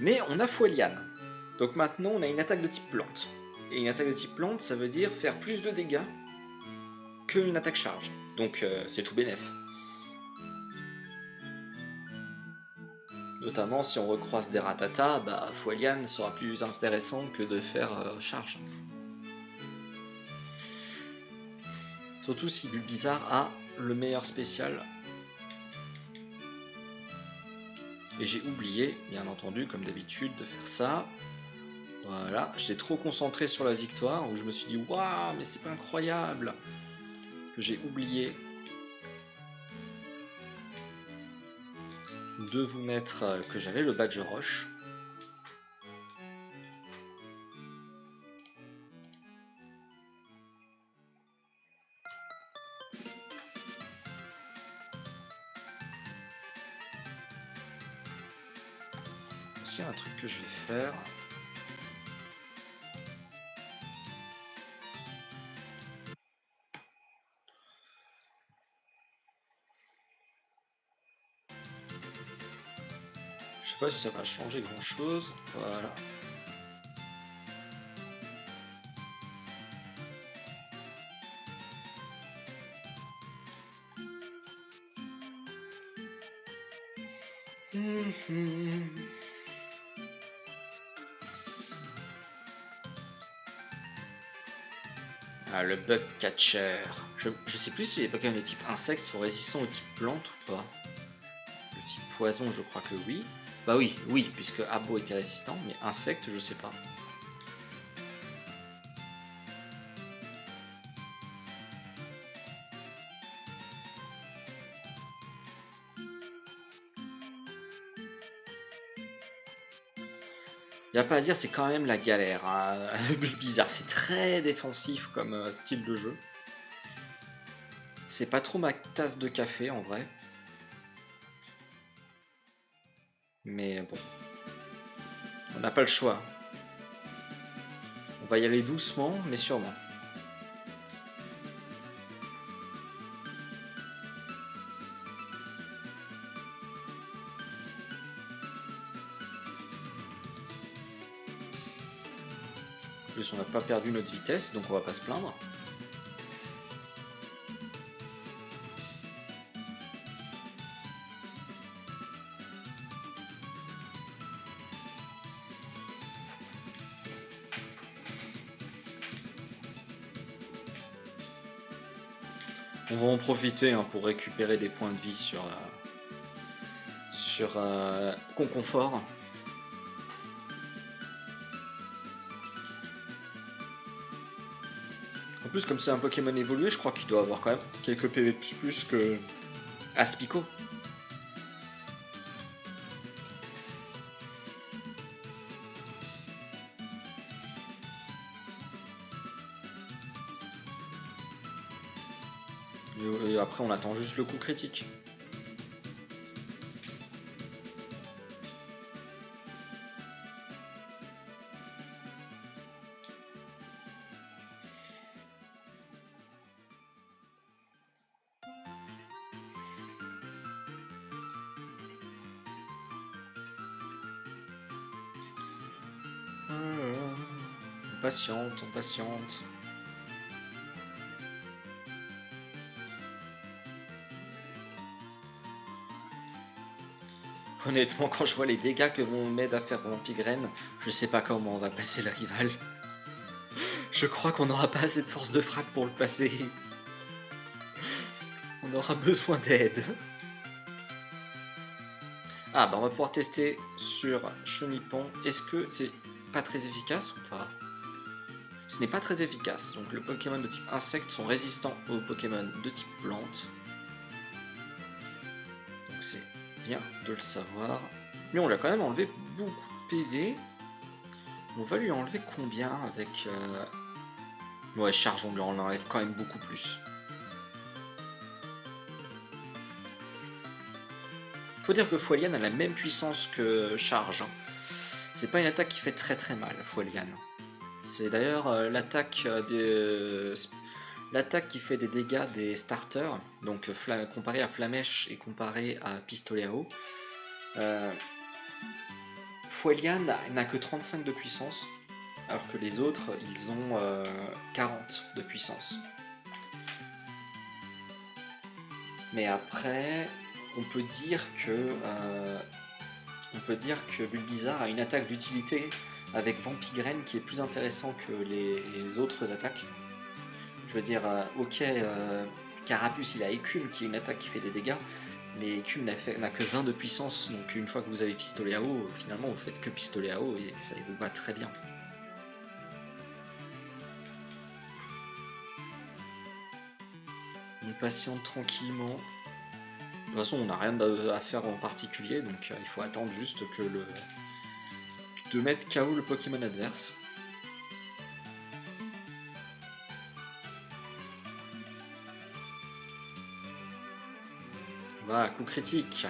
Mais on a Fuelian. Donc maintenant, on a une attaque de type plante. Et une attaque de type plante, ça veut dire faire plus de dégâts qu'une attaque charge. Donc c'est tout bénef. Notamment si on recroise des Rattata, bah Fuelian sera plus intéressant que de faire charge. Surtout si Bulbizarre a le meilleur spécial. Et j'ai oublié, bien entendu, comme d'habitude, de faire ça. Voilà, j'étais trop concentré sur la victoire, où je me suis dit « Waouh, mais c'est pas incroyable !» que j'ai oublié de vous mettre que j'avais le badge roche. C'est un truc que je vais faire. sais pas si ça va changer grand chose. Voilà. Ah, le bug catcher. Je sais plus si les Pokémon de type insecte sont résistants au type plante ou pas. Le type poison, je crois que oui. Bah oui, puisque Abo était résistant, mais insecte, je sais pas. Y a pas à dire, c'est quand même la galère. Hein. Bizarre, c'est très défensif comme style de jeu. C'est pas trop ma tasse de café en vrai. Mais bon. On n'a pas le choix. On va y aller doucement, mais sûrement. En plus, on n'a pas perdu notre vitesse, donc on va pas se plaindre. On va en profiter hein, pour récupérer des points de vie sur Conconfort. En plus, comme c'est un Pokémon évolué, je crois qu'il doit avoir quand même quelques PV de plus que Aspico. Et après, on attend juste le coup critique. On patiente, on patiente. Honnêtement, quand je vois les dégâts que vont m'aider à faire Vampigraine, je sais pas comment on va passer le rival. Je crois qu'on n'aura pas assez de force de frappe pour le passer. On aura besoin d'aide. Ah bah on va pouvoir tester sur Chenipan. Est-ce que c'est pas très efficace ou pas? Ce n'est pas très efficace, donc les Pokémon de type insecte sont résistants aux Pokémon de type plante. Donc c'est bien de le savoir. Mais on l'a quand même enlevé beaucoup de PV. On va lui enlever combien avec... Ouais, charge, on lui en enlève quand même beaucoup plus. Faut dire que Foilian a la même puissance que charge. Hein. C'est pas une attaque qui fait très très mal, Foilian. C'est d'ailleurs l'attaque qui fait des dégâts des starters, donc comparé à Flamèche et comparé à Pistolet à eau. Foilian n'a que 35 de puissance, alors que les autres, ils ont 40 de puissance. Mais après, on peut dire que Bulbizarre a une attaque d'utilité avec Vampigraine qui est plus intéressant que les autres attaques. Je veux dire, Carapuce il a Écume qui est une attaque qui fait des dégâts, mais Écume n'a que 20 de puissance, donc une fois que vous avez Pistolet à eau, finalement vous faites que Pistolet à eau et ça vous va très bien. On patiente tranquillement. De toute façon, on n'a rien à faire en particulier, donc il faut attendre juste que de mettre KO le Pokémon adverse. Voilà, coup critique.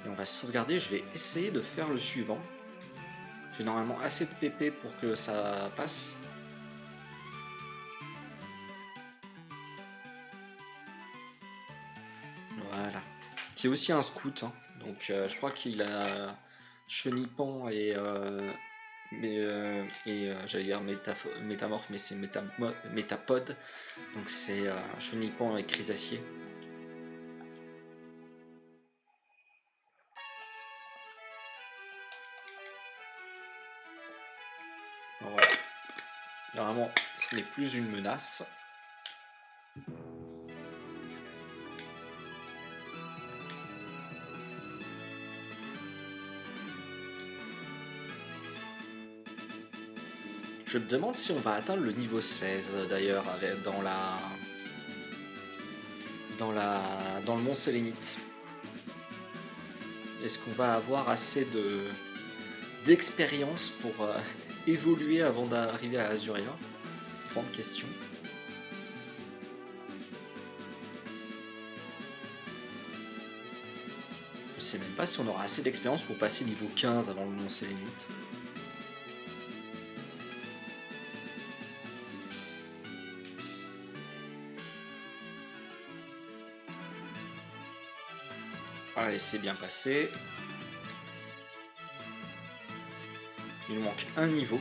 Et on va sauvegarder, je vais essayer de faire le suivant. J'ai normalement assez de PP pour que ça passe. qui est aussi un scout, hein. Donc je crois qu'il a Chenipan j'allais dire métamorphe, mais c'est métapode. Donc c'est Chenipan et Chrysacier. Voilà. Normalement, ce n'est plus une menace. Je me demande si on va atteindre le niveau 16 d'ailleurs dans le Mont Sélénite. Est-ce qu'on va avoir assez d'expérience pour évoluer avant d'arriver à Azuria? Grande question. Je sais même pas si on aura assez d'expérience pour passer niveau 15 avant le Mont Sélénite. Allez, c'est bien passé. Il nous manque un niveau.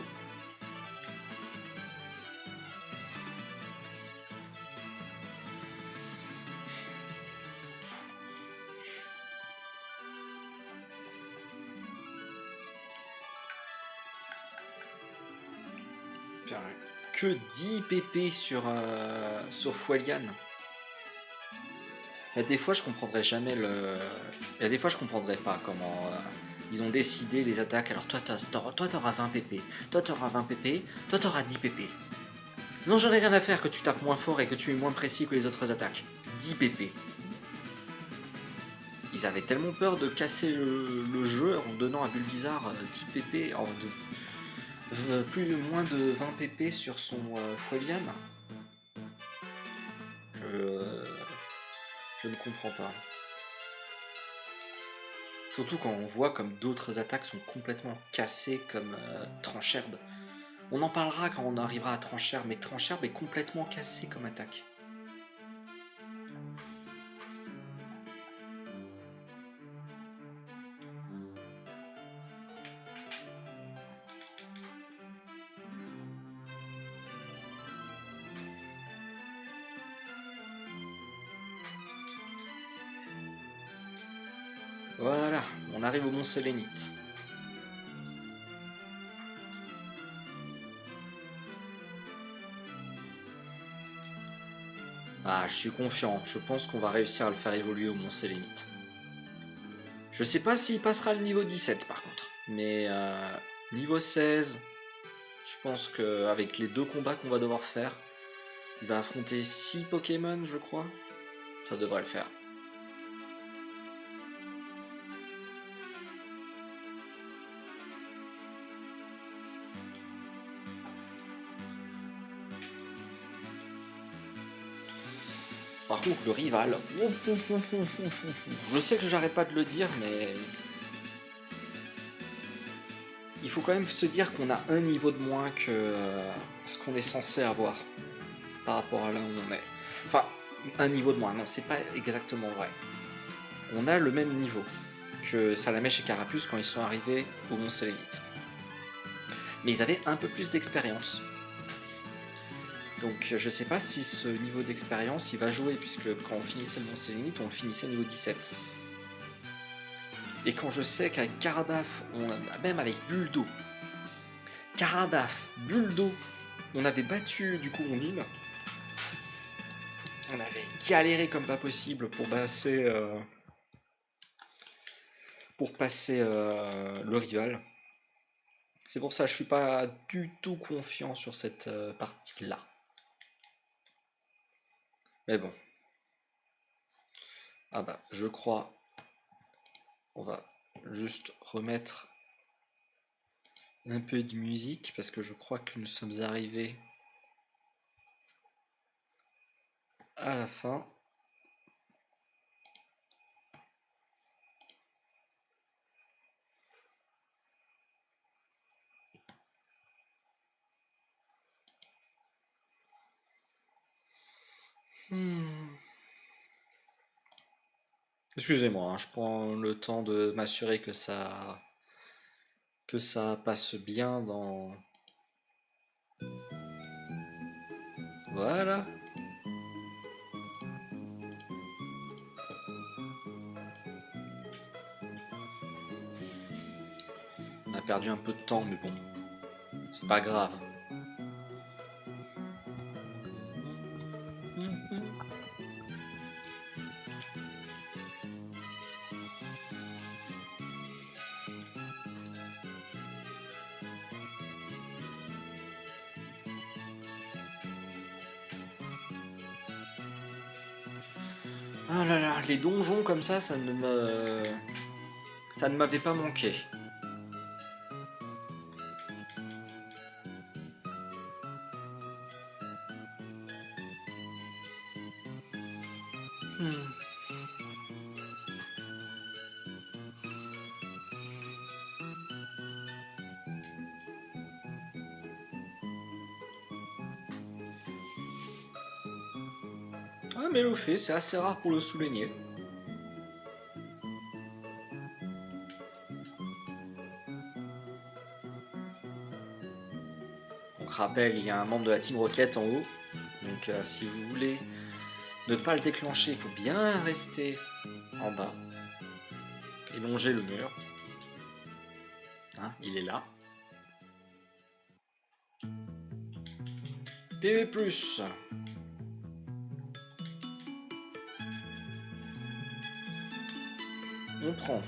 Que 10 pp sur Fuelian. Il y a des fois je comprendrais jamais il y a des fois je comprendrais pas comment ils ont décidé les attaques. Alors toi t'auras 20 pp, toi t'auras 20 pp, toi t'auras 10 pp. Non, j'en ai rien à faire que tu tapes moins fort et que tu es moins précis que les autres attaques. 10 pp. Ils avaient tellement peur de casser le jeu en donnant à Bulbizarre 10 pp, moins de 20 pp sur son Fuelian. Je ne comprends pas. Surtout quand on voit comme d'autres attaques sont complètement cassées comme Trancherbe. On en parlera quand on arrivera à Trancherbe, mais Trancherbe est complètement cassé comme attaque. Voilà, on arrive au Mont Sélénite. Ah, je suis confiant, je pense qu'on va réussir à le faire évoluer au Mont Sélénite. Je sais pas s'il passera le niveau 17 par contre, mais niveau 16, je pense qu'avec les 2 combats qu'on va devoir faire, il va affronter 6 Pokémon, je crois. Ça devrait le faire. Par contre, le rival... Je sais que j'arrête pas de le dire, mais... Il faut quand même se dire qu'on a un niveau de moins que ce qu'on est censé avoir par rapport à là où on est. Enfin, un niveau de moins, non, c'est pas exactement vrai. On a le même niveau que Salamèche et Carapuce quand ils sont arrivés au Mont Sélénite. Mais ils avaient un peu plus d'expérience. Donc je sais pas si ce niveau d'expérience il va jouer, puisque quand on finissait le Mont Sélénite, on finissait niveau 17. Et quand je sais qu'avec Carabaf, même avec Buldo, Buldo, on avait battu du coup Ondine. On avait galéré comme pas possible pour passer le rival. C'est pour ça que je suis pas du tout confiant sur cette partie-là. Mais bon. Ah bah, je crois. On va juste remettre un peu de musique parce que je crois que nous sommes arrivés à la fin. Excusez-moi, hein, je prends le temps de m'assurer que ça passe bien dans... Voilà. On a perdu un peu de temps, mais bon, c'est pas grave. Ah là là, les donjons comme ça ça ne m'avait pas manqué. Hmm. Ah, mais le fait, c'est assez rare pour le souligner. Donc rappel, il y a un membre de la Team Rocket en haut. Donc si vous voulez ne pas le déclencher, il faut bien rester en bas et longer le mur. Hein, il est là. PV+. On prend.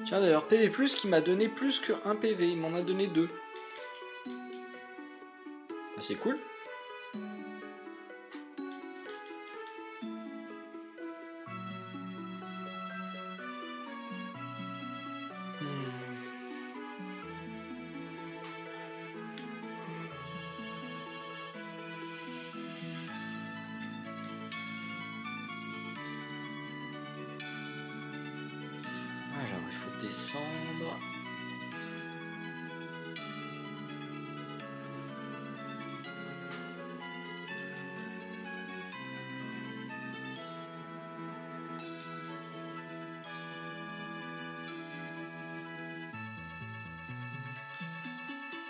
Tiens d'ailleurs, PV+, qui m'a donné plus que 1 PV, il m'en a donné 2. Ah, c'est cool. Alors, il faut descendre.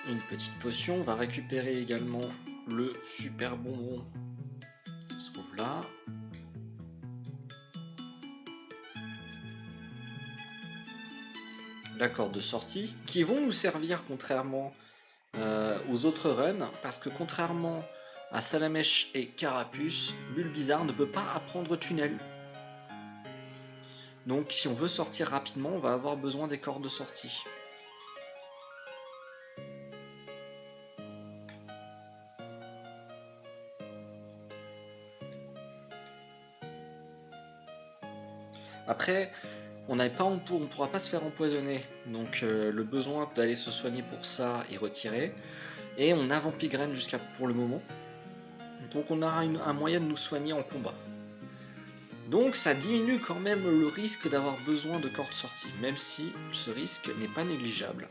Une petite potion, on va récupérer également le super bonbon qui se trouve là. La corde de sortie, qui vont nous servir contrairement aux autres runs, parce que contrairement à Salamèche et Carapuce, Bulbizarre ne peut pas apprendre tunnel. Donc si on veut sortir rapidement, on va avoir besoin des cordes de sortie. Après, on ne pourra pas se faire empoisonner, donc le besoin d'aller se soigner pour ça est retiré. Et on a Vampigraine jusqu'à pour le moment. Donc on aura un moyen de nous soigner en combat. Donc ça diminue quand même le risque d'avoir besoin de cordes sorties, même si ce risque n'est pas négligeable.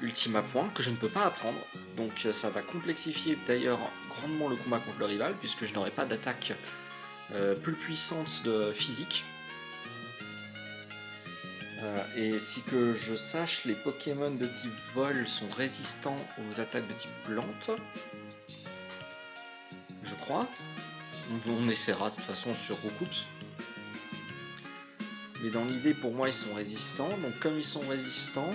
Ultima point que je ne peux pas apprendre, donc ça va complexifier d'ailleurs grandement le combat contre le rival, puisque je n'aurai pas d'attaque plus puissante de physique. Et si que je sache, les Pokémon de type vol sont résistants aux attaques de type plante. Je crois. On essaiera de toute façon sur Roucoups. Mais dans l'idée, pour moi, ils sont résistants. Donc comme ils sont résistants,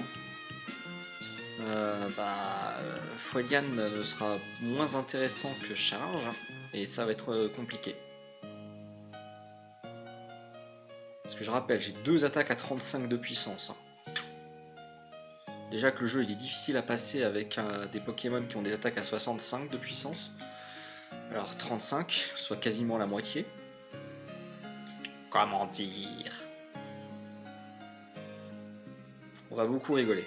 Fuegan sera moins intéressant que Charge. Et ça va être compliqué. Parce que je rappelle, j'ai 2 attaques à 35 de puissance. Déjà que le jeu il est difficile à passer avec des Pokémon qui ont des attaques à 65 de puissance. Alors 35, soit quasiment la moitié. Comment dire? On va beaucoup rigoler.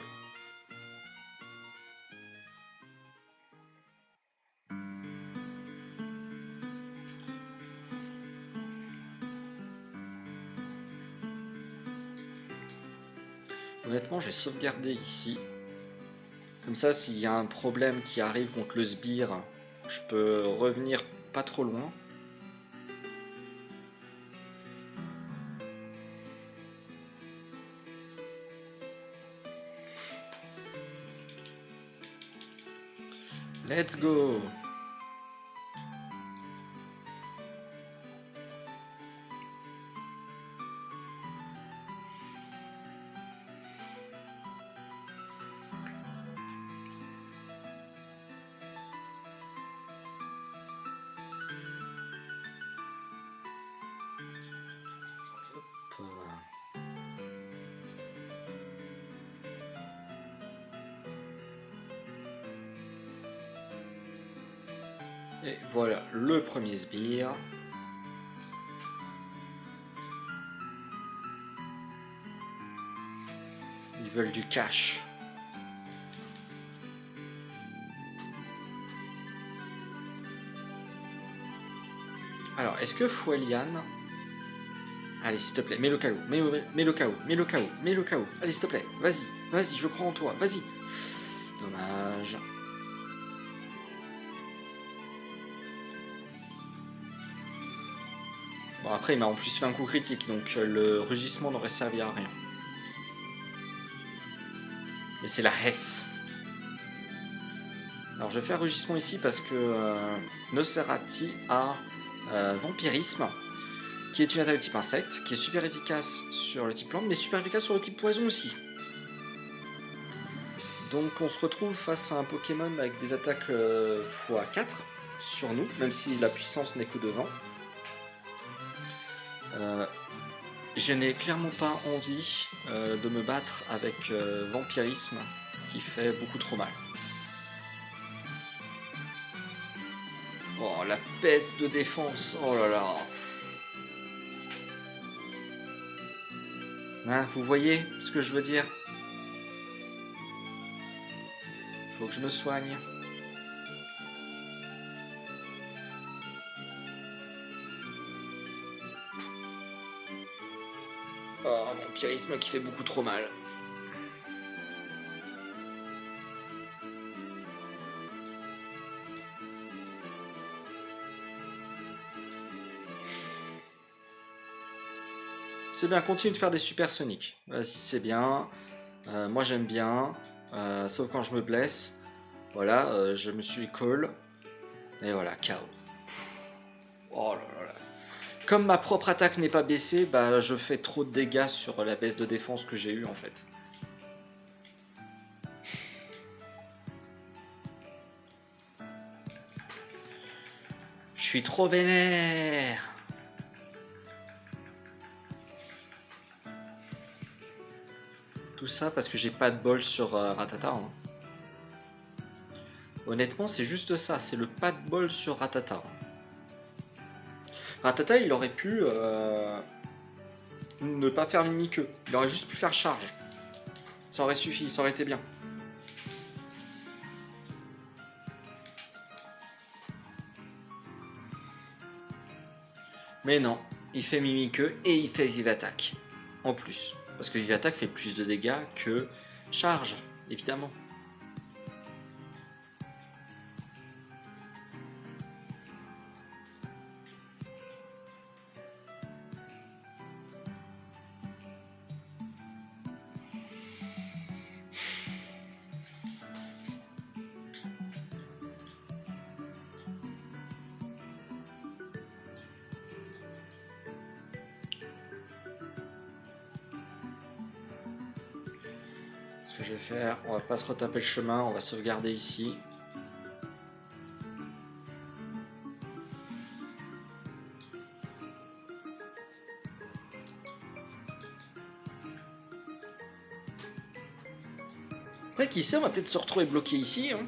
Honnêtement, je vais sauvegarder ici. Comme ça, s'il y a un problème qui arrive contre le sbire, je peux revenir pas trop loin. Let's go! Et voilà le premier sbire. Ils veulent du cash. Alors, est-ce que Fouelian... Allez, s'il te plaît, mets le KO, mets le KO, mets le KO, mets le KO. Allez, s'il te plaît, vas-y, vas-y, je crois en toi, vas-y. Dommage. Bon, après, il m'a en plus fait un coup critique, donc le rugissement n'aurait servi à rien. Mais c'est la Hesse. Alors, je vais faire rugissement ici parce que Nosferatu a vampirisme, qui est une attaque de type insecte, qui est super efficace sur le type plante, mais super efficace sur le type poison aussi. Donc on se retrouve face à un Pokémon avec des attaques x4 sur nous, même si la puissance n'est que de 20. Je n'ai clairement pas envie de me battre avec vampirisme, qui fait beaucoup trop mal. Oh, la baisse de défense, oh là là. Hein, vous voyez ce que je veux dire? Faut que je me soigne. Oh, vampirisme qui fait beaucoup trop mal. C'est bien, continue de faire des supersoniques. Vas-y, c'est bien. Moi j'aime bien. Sauf quand je me blesse. Voilà, je me suis call. Et voilà, KO. Oh là là là. Comme ma propre attaque n'est pas baissée, bah je fais trop de dégâts sur la baisse de défense que j'ai eue en fait. Je suis trop vénère. Tout ça parce que j'ai pas de bol sur Ratata. Hein. Honnêtement, c'est juste ça, c'est le pas de bol sur Ratata. Ratata, il aurait pu ne pas faire mimiqueux. Il aurait juste pu faire charge. Ça aurait suffi, ça aurait été bien. Mais non, il fait mimiqueux et il fait vive attaque. En plus. Parce que vive attaque fait plus de dégâts que charge, évidemment. Ce que je vais faire, on va pas se retaper le chemin, on va sauvegarder ici. Après, qui sait, on va peut-être se retrouver bloqué ici. Hein.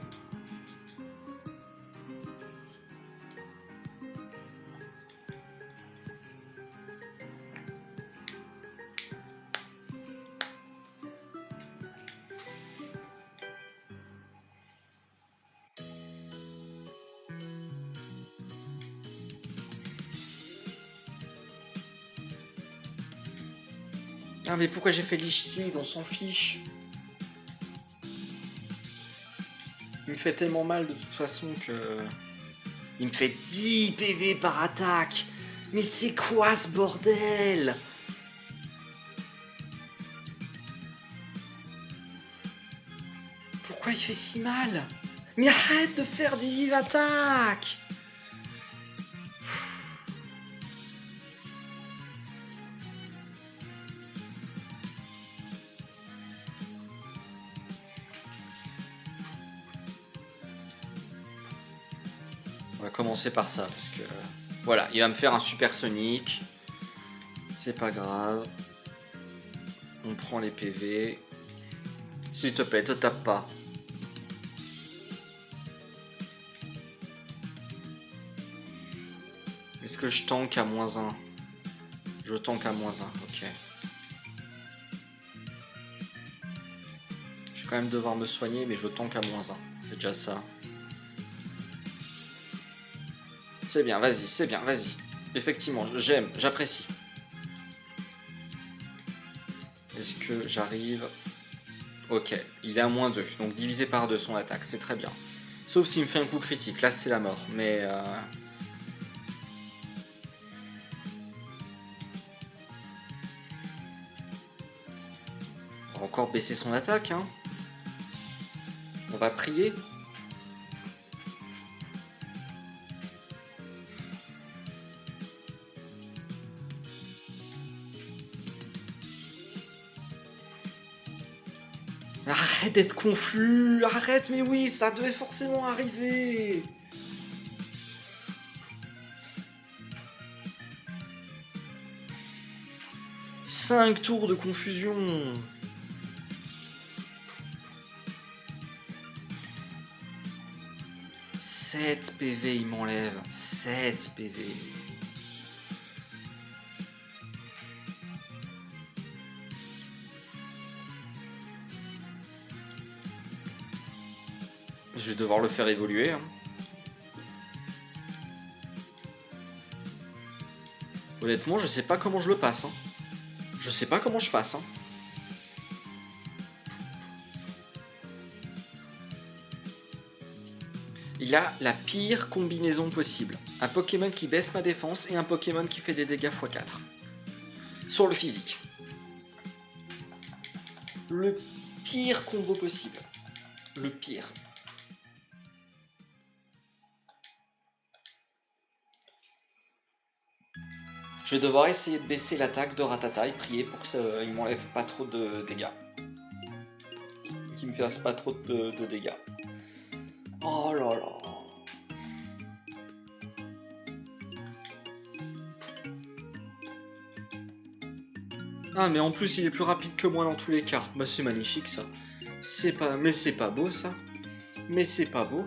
Ah mais pourquoi j'ai fait Lich Seed? On s'en fiche. Il me fait tellement mal de toute façon que... Il me fait 10 PV par attaque. Mais c'est quoi ce bordel? Pourquoi il fait si mal? Mais arrête de faire des vives attaques! On va commencer par ça parce que... Voilà, il va me faire un super Sonic. C'est pas grave. On prend les PV. S'il te plaît, te tape pas. Est-ce que je tank à -1? Je tank à -1, ok. Je vais quand même devoir me soigner, mais je tank à -1. C'est déjà ça. C'est bien, vas-y, c'est bien, vas-y. Effectivement, j'aime, j'apprécie. Est-ce que j'arrive? Ok, il est à -2, donc divisé par 2 son attaque, c'est très bien. Sauf s'il me fait un coup critique, là c'est la mort, mais... On va encore baisser son attaque, hein. On va prier. Arrête d'être confus, arrête, mais oui, ça devait forcément arriver. « 5 tours de confusion. » 7 PV, il m'enlève. 7 PV. Je vais devoir le faire évoluer. Hein. Honnêtement, je sais pas comment je le passe. Hein. Je sais pas comment je passe. Hein. Il a la pire combinaison possible. Un Pokémon qui baisse ma défense et un Pokémon qui fait des dégâts x4. Sur le physique. Le pire combo possible. Le pire. Je vais devoir essayer de baisser l'attaque de Rattata et prier pour qu'il m'enlève pas trop de dégâts. Qu'il me fasse pas trop de dégâts. Oh là là. Ah mais en plus il est plus rapide que moi dans tous les cas. Bah c'est magnifique ça. Mais c'est pas beau ça. Mais c'est pas beau.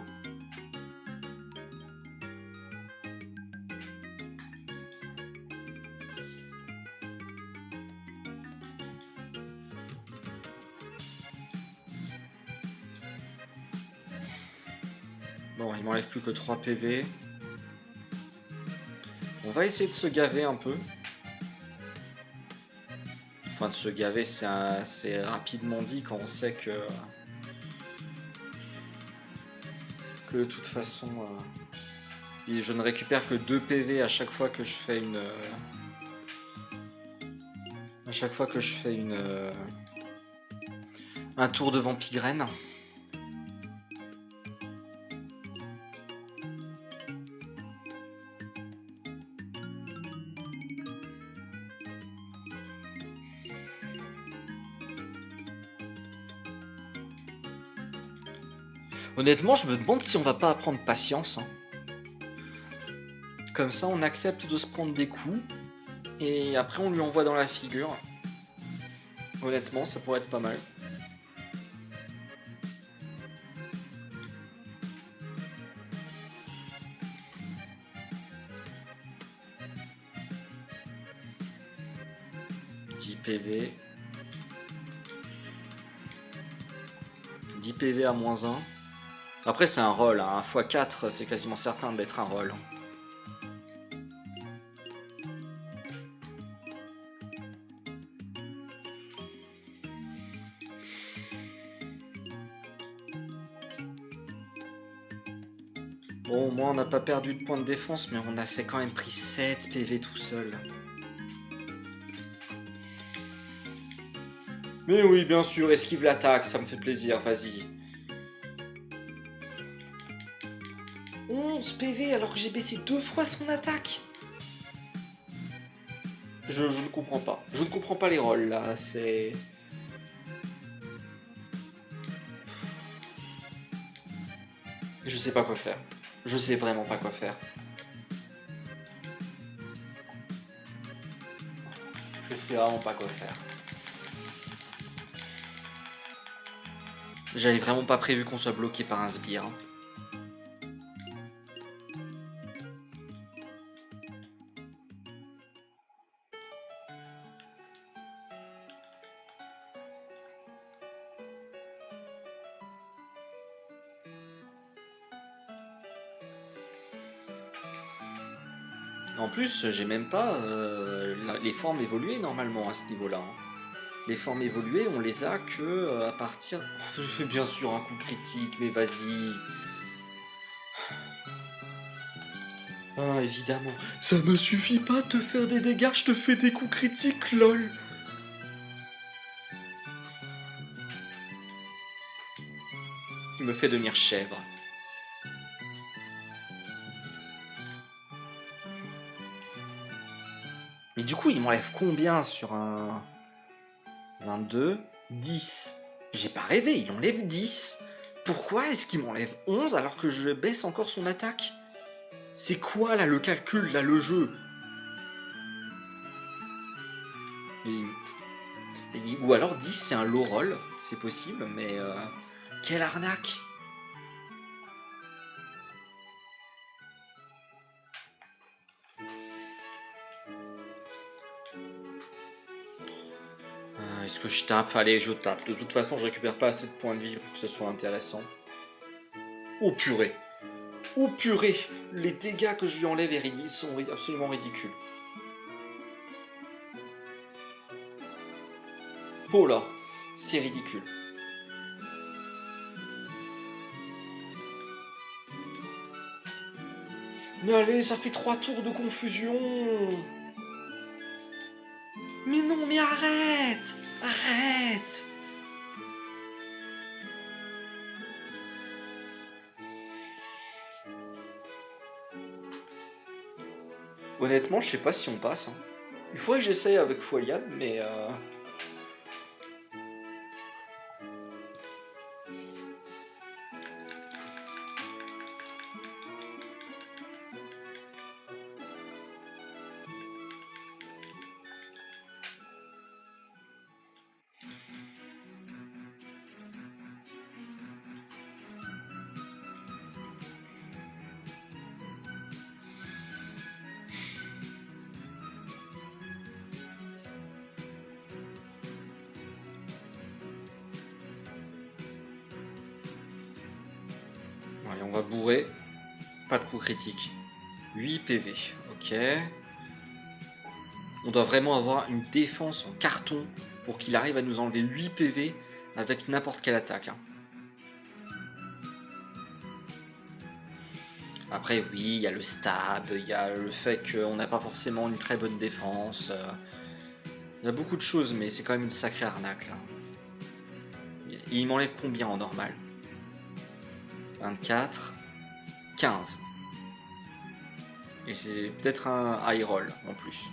Bon, il m'enlève plus que 3 PV. On va essayer de se gaver un peu. Enfin, de se gaver, c'est rapidement dit quand on sait que de toute façon, je ne récupère que 2 PV à chaque fois que je fais une... à chaque fois que je fais un tour de Vampigraine. Honnêtement, je me demande si on va pas apprendre patience. Hein. Comme ça, on accepte de se prendre des coups. Et après, on lui envoie dans la figure. Honnêtement, ça pourrait être pas mal. PV. 10 PV à -1. Après c'est un roll, hein. Un x4 c'est quasiment certain d'être un roll. Bon, au moins on n'a pas perdu de points de défense, mais on s'est quand même pris 7 PV tout seul. Mais oui, bien sûr, esquive l'attaque, ça me fait plaisir, vas-y. 11 PV alors que j'ai baissé 2 fois son attaque. Je ne comprends pas. Je ne comprends pas les rôles là, c'est... Je sais pas quoi faire. Je sais vraiment pas quoi faire. Je sais vraiment pas quoi faire. J'avais vraiment pas prévu qu'on soit bloqué par un sbire. Hein. En plus, j'ai même pas les formes évoluées normalement à ce niveau-là. Hein. Les formes évoluées, on les a que à partir... Bien sûr, un coup critique, mais vas-y. Ah, évidemment. Ça me suffit pas de te faire des dégâts, je te fais des coups critiques, lol. Il me fait devenir chèvre. Mais du coup, il m'enlève combien sur un... 22, 10. J'ai pas rêvé, il enlève 10. Pourquoi est-ce qu'il m'enlève 11 alors que je baisse encore son attaque? C'est quoi là le calcul, là le jeu? Ou alors 10 c'est un low roll, c'est possible, mais quelle arnaque! Est-ce que je tape? Allez, je tape. De toute façon, je récupère pas assez de points de vie pour que ce soit intéressant. Oh purée! Oh purée! Les dégâts que je lui enlève sont absolument ridicules. Oh là! C'est ridicule. Mais allez, ça fait 3 tours de confusion! Mais non, mais arrête! Arrête! Honnêtement, je sais pas si on passe. Hein. Il faudrait que j'essaye avec Foliade, mais... Allez, on va bourrer. Pas de coup critique. 8 PV, ok. On doit vraiment avoir une défense en carton pour qu'il arrive à nous enlever 8 PV avec n'importe quelle attaque. Hein. Après, oui, il y a le stab, il y a le fait qu'on n'a pas forcément une très bonne défense. Il y a beaucoup de choses, mais c'est quand même une sacrée arnaque là. Il m'enlève combien en normal? 24, 15. Et c'est peut-être un high roll en plus.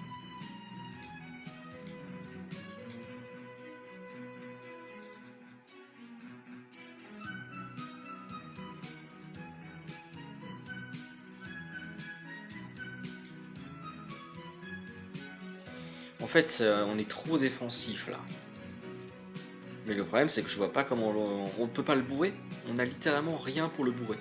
En fait, on est trop défensif là. Mais le problème, c'est que je vois pas comment on peut pas le bourrer. On a littéralement rien pour le bourrer.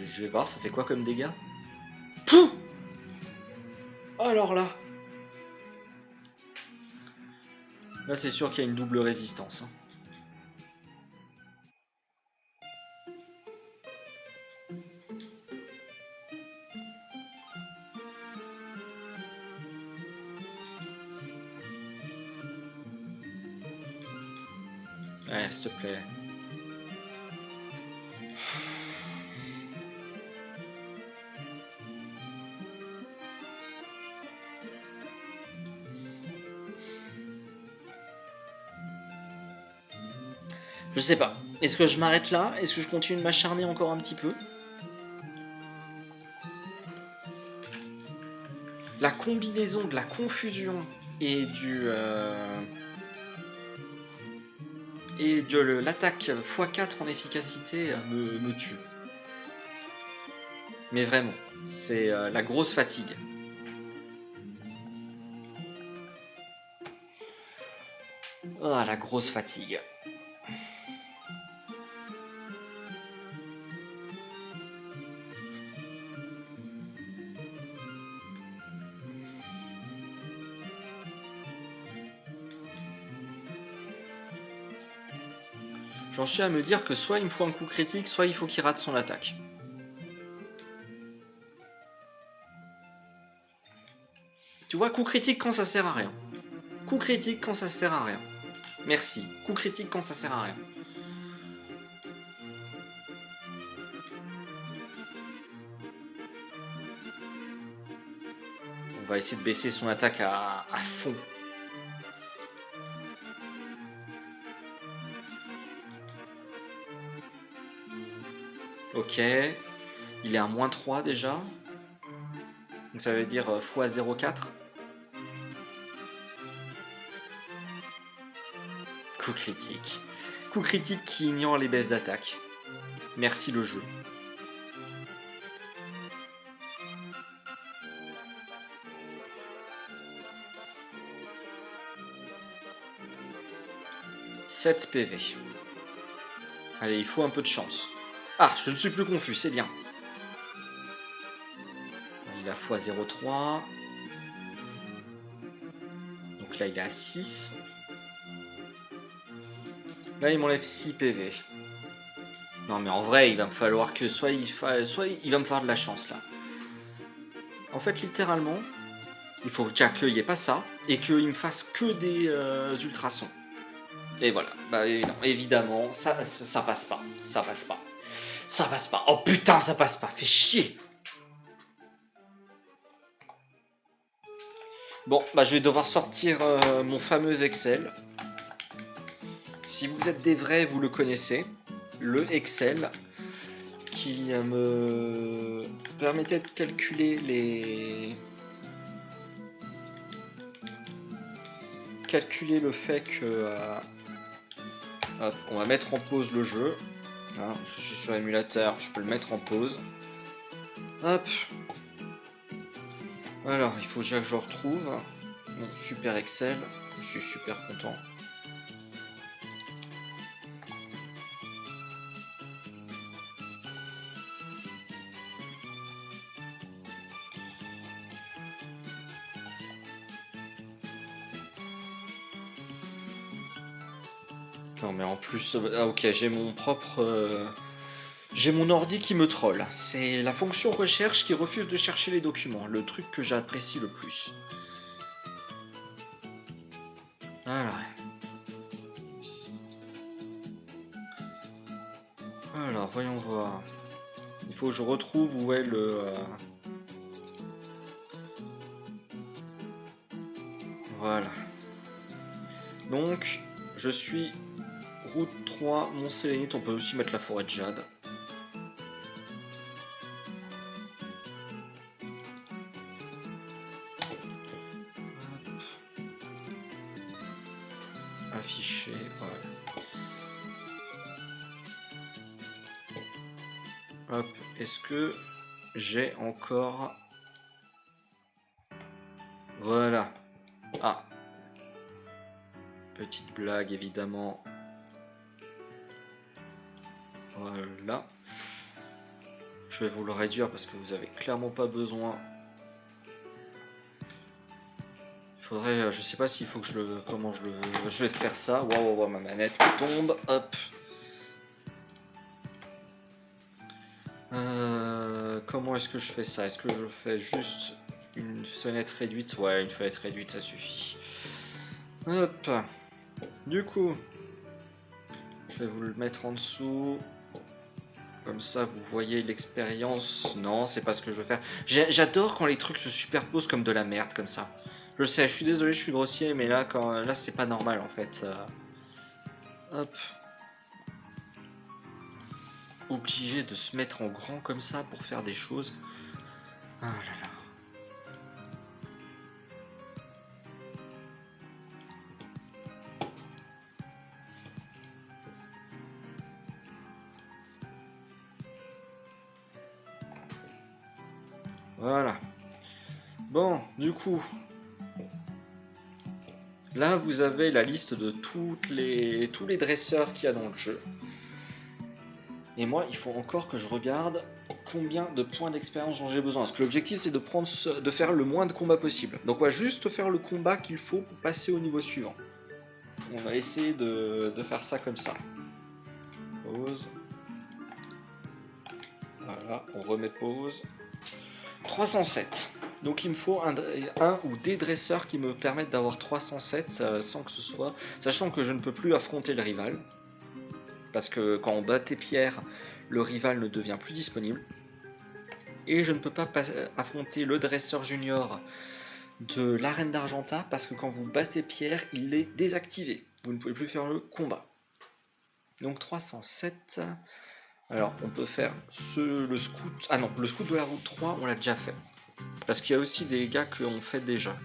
Je vais voir, ça fait quoi comme dégâts? Pouh! Alors là! Là, c'est sûr qu'il y a une double résistance. Hein. Ouais, s'il te plaît. Je sais pas. Est-ce que je m'arrête là? Est-ce que je continue de m'acharner encore un petit peu? La combinaison de la confusion et de l'attaque x4 en efficacité me tue. Mais vraiment, c'est la grosse fatigue. Ah, la grosse fatigue. J'en suis à me dire que soit il me faut un coup critique, soit il faut qu'il rate son attaque. Tu vois, coup critique quand ça sert à rien. Coup critique quand ça sert à rien. Merci. Coup critique quand ça sert à rien. On va essayer de baisser son attaque à fond. Ok. Il est à -3 déjà. Donc ça veut dire x 0,4. Coup critique. Coup critique qui ignore les baisses d'attaque. Merci le jeu. « 7 PV. Allez, il faut un peu de chance. Ah, je ne suis plus confus, c'est bien. Il a x 0,3. Donc là, il est à 6. Là, il m'enlève 6 PV. Non, mais en vrai, il va me falloir que... Soit il va me falloir de la chance, là. En fait, littéralement, il faut déjà qu'il n'y ait pas ça, et qu'il me fasse que des ultrasons. Et voilà. Bah, évidemment, ça passe pas. Ça passe pas. Ça passe pas. Oh putain, ça passe pas. Fais chier. Bon, bah je vais devoir sortir mon fameux Excel. Si vous êtes des vrais, vous le connaissez. Le Excel qui me permettait de calculer le fait que... hop, on va mettre en pause le jeu. Hein, je suis sur émulateur, je peux le mettre en pause. Hop. Alors, il faut déjà que je retrouve mon super Excel. Je suis super content. Non mais en plus, ah, ok, j'ai mon propre... j'ai mon ordi qui me troll. C'est la fonction recherche qui refuse de chercher les documents. Le truc que j'apprécie le plus. Voilà. Alors, voyons voir. Il faut que je retrouve où est le... Voilà. Donc, je suis... Route 3, Mont-Sélénite. On peut aussi mettre la forêt de Jade. Afficher, voilà. Hop, est-ce que j'ai encore... Voilà. Ah. Petite blague, évidemment. Voilà. Je vais vous le réduire parce que vous avez clairement pas besoin. Il faudrait... je sais pas s'il faut que je le... Comment je le... Je vais faire ça. Waouh, ma manette qui tombe. Hop. Comment est-ce que je fais ça? Est-ce que je fais juste une fenêtre réduite? Ouais, une fenêtre réduite, ça suffit. Hop. Du coup, je vais vous le mettre en dessous. Comme ça, vous voyez l'expérience. Non, c'est pas ce que je veux faire. J'adore quand les trucs se superposent comme de la merde, comme ça. Je sais, je suis désolé, je suis grossier, mais là, c'est pas normal, en fait. Hop. obligé de se mettre en grand comme ça pour faire des choses. Ah là là. Voilà. Bon, du coup, là vous avez la liste de tous les dresseurs qu'il y a dans le jeu. Et moi, il faut encore que je regarde combien de points d'expérience dont j'ai besoin. Parce que l'objectif, c'est de faire le moins de combats possible. Donc on va juste faire le combat qu'il faut pour passer au niveau suivant. On va essayer de faire ça comme ça. Pause. Voilà, on remet pause. 307. Donc il me faut un ou des dresseurs qui me permettent d'avoir 307 sans que ce soit... Sachant que je ne peux plus affronter le rival. Parce que quand on battait Pierre, le rival ne devient plus disponible. Et je ne peux pas affronter le dresseur junior de l'arène d'Argenta parce que quand vous battez Pierre, il est désactivé. Vous ne pouvez plus faire le combat. Donc 307. Alors on peut faire le scout. Ah non, le scout de la route 3, on l'a déjà fait. Parce qu'il y a aussi des gars qu'on fait déjà.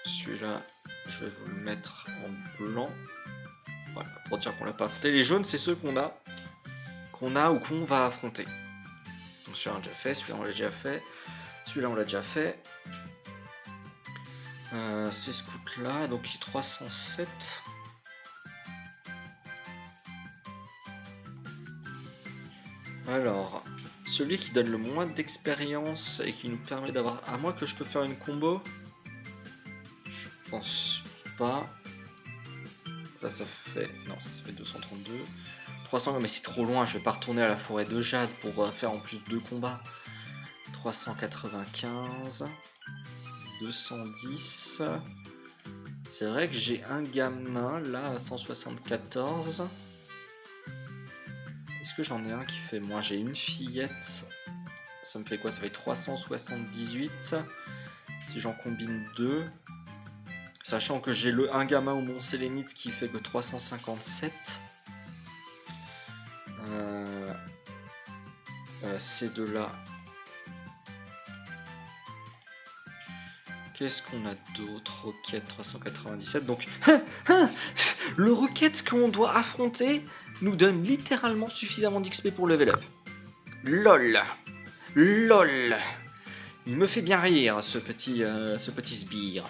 Celui-là, je vais vous le mettre en blanc. Voilà, pour dire qu'on l'a pas affronté. Les jaunes, c'est ceux qu'on a ou qu'on va affronter. Donc celui-là, on l'a déjà fait. Celui-là, on l'a déjà fait. Celui-là, on l'a déjà fait. Ces scouts-là, donc il est 307. Alors, celui qui donne le moins d'expérience et qui nous permet d'avoir... À moins que je peux faire une combo. Je pense pas. Ça fait... Non, ça fait 232. 300, mais c'est trop loin, je vais pas retourner à la forêt de Jade pour faire en plus 2 combats. 395. 210. C'est vrai que j'ai un gamin là à 174. Est-ce que j'en ai un qui fait moins? J'ai une fillette. Ça me fait quoi? Ça fait 378. Si j'en combine 2. Sachant que j'ai un gamin au Mont Sélénite qui fait que 357. Ces deux-là. Qu'est-ce qu'on a d'autre? Roquette 397. Donc, le Roquette qu'on doit affronter nous donne littéralement suffisamment d'XP pour level up. LOL. LOL. Il me fait bien rire, ce petit sbire.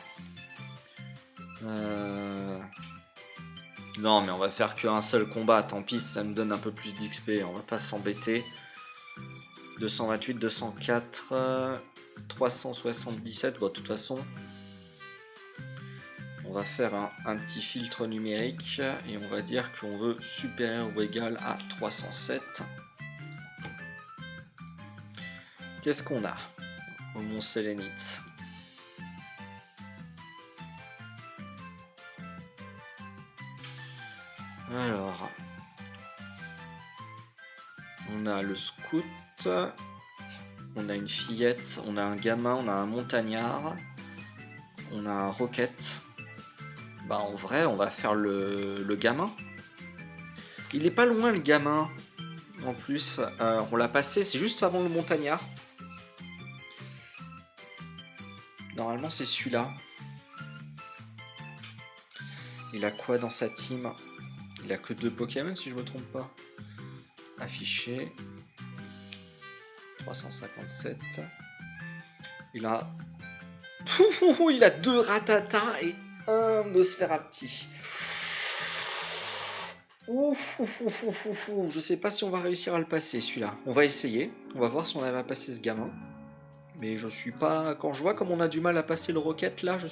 Non, mais on va faire qu'un seul combat. Tant pis, ça nous donne un peu plus d'XP. On va pas s'embêter. 228, 204, 377. Bon, de toute façon, on va faire un petit filtre numérique et on va dire qu'on veut supérieur ou égal à 307. Qu'est-ce qu'on a au Mont Sélénite? Alors, on a le scout, on a une fillette, on a un gamin, on a un montagnard, on a un roquette. Bah en vrai, on va faire le gamin. Il est pas loin le gamin. En plus, on l'a passé, c'est juste avant le montagnard. Normalement, c'est celui-là. Il a quoi dans sa team? Il a que 2 Pokémon si je me trompe pas. Affiché. 357. Il a... il a 2 Rattata et un Nosferapti. Je sais pas si on va réussir à le passer celui-là. On va essayer. On va voir si on arrive à passer ce gamin. Mais je suis pas... Quand je vois comme on a du mal à passer le Roquette là, je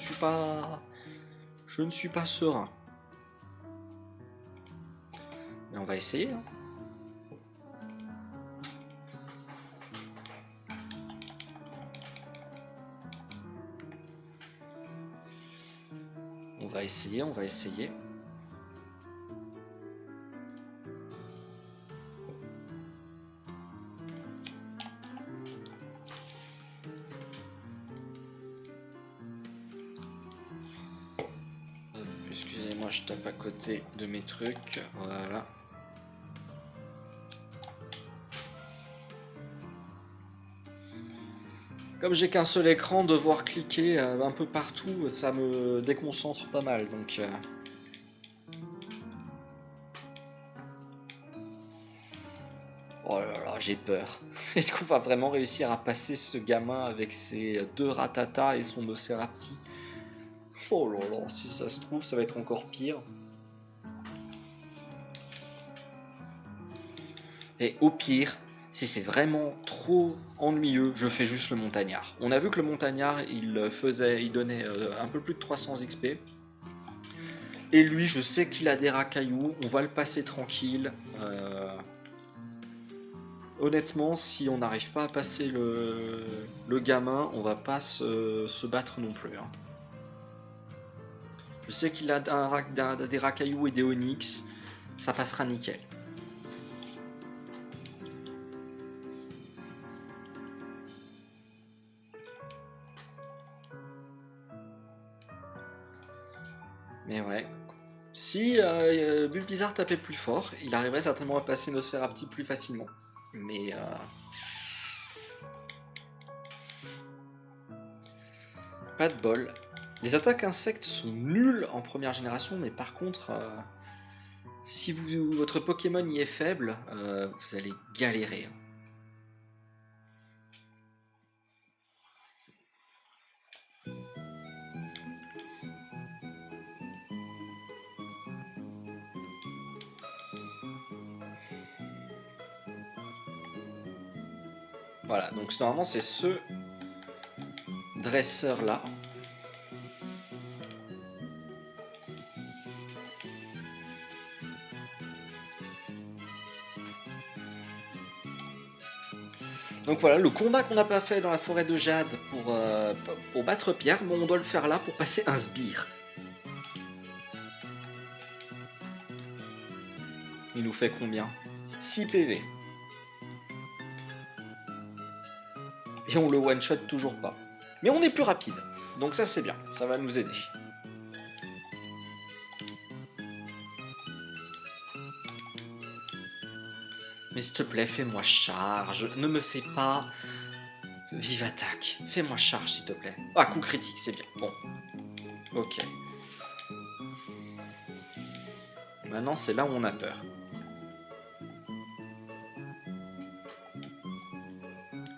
ne suis pas serein. Mais on va essayer. Hein. On va essayer, on va essayer. Excusez-moi, je tape à côté de mes trucs. Voilà. Comme j'ai qu'un seul écran, devoir cliquer un peu partout, ça me déconcentre pas mal. Donc, oh là là, j'ai peur. Est-ce qu'on va vraiment réussir à passer ce gamin avec ses 2 ratatas et son Océrapti? Oh là là, si ça se trouve, ça va être encore pire. Et au pire, si c'est vraiment trop ennuyeux, je fais juste le montagnard. On a vu que le montagnard, il donnait un peu plus de 300 XP. Et lui, je sais qu'il a des racailloux, on va le passer tranquille. Honnêtement, si on n'arrive pas à passer le gamin, on va pas se battre non plus. Hein. Je sais qu'il a des racailloux et des onyx, ça passera nickel. Mais ouais. Si Bulbizarre tapait plus fort, il arriverait certainement à passer Nosferapti plus facilement. Mais pas de bol. Les attaques insectes sont nulles en première génération, mais par contre, si votre Pokémon y est faible, vous allez galérer. Voilà, donc normalement c'est ce dresseur là. Donc voilà, le combat qu'on n'a pas fait dans la forêt de Jade pour battre Pierre, bon, on doit le faire là pour passer un sbire. Il nous fait combien? 6 PV. Et on le one-shot toujours pas. Mais on est plus rapide, donc ça c'est bien, ça va nous aider. Mais s'il te plaît, fais-moi charge, ne me fais pas vive attaque. Fais-moi charge s'il te plaît. Ah, coup critique, c'est bien, bon. Ok. Maintenant c'est là où on a peur.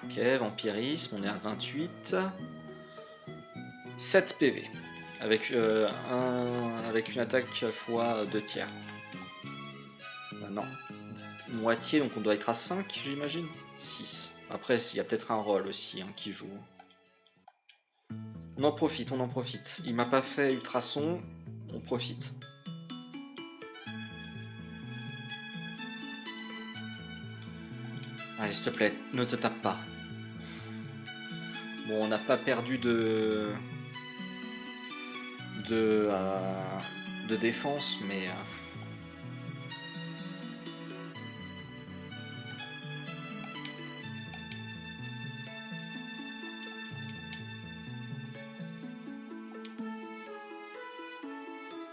Ok, vampirisme, on est à 28. 7 PV. Avec une attaque fois 2 tiers. Non. Moitié, donc on doit être à 5, j'imagine. 6. Après, il y a peut-être un rôle aussi hein, qui joue. On en profite, on en profite. Il m'a pas fait ultrason, on profite. Allez, s'il te plaît, ne te tape pas. Bon, on n'a pas perdu de défense, mais...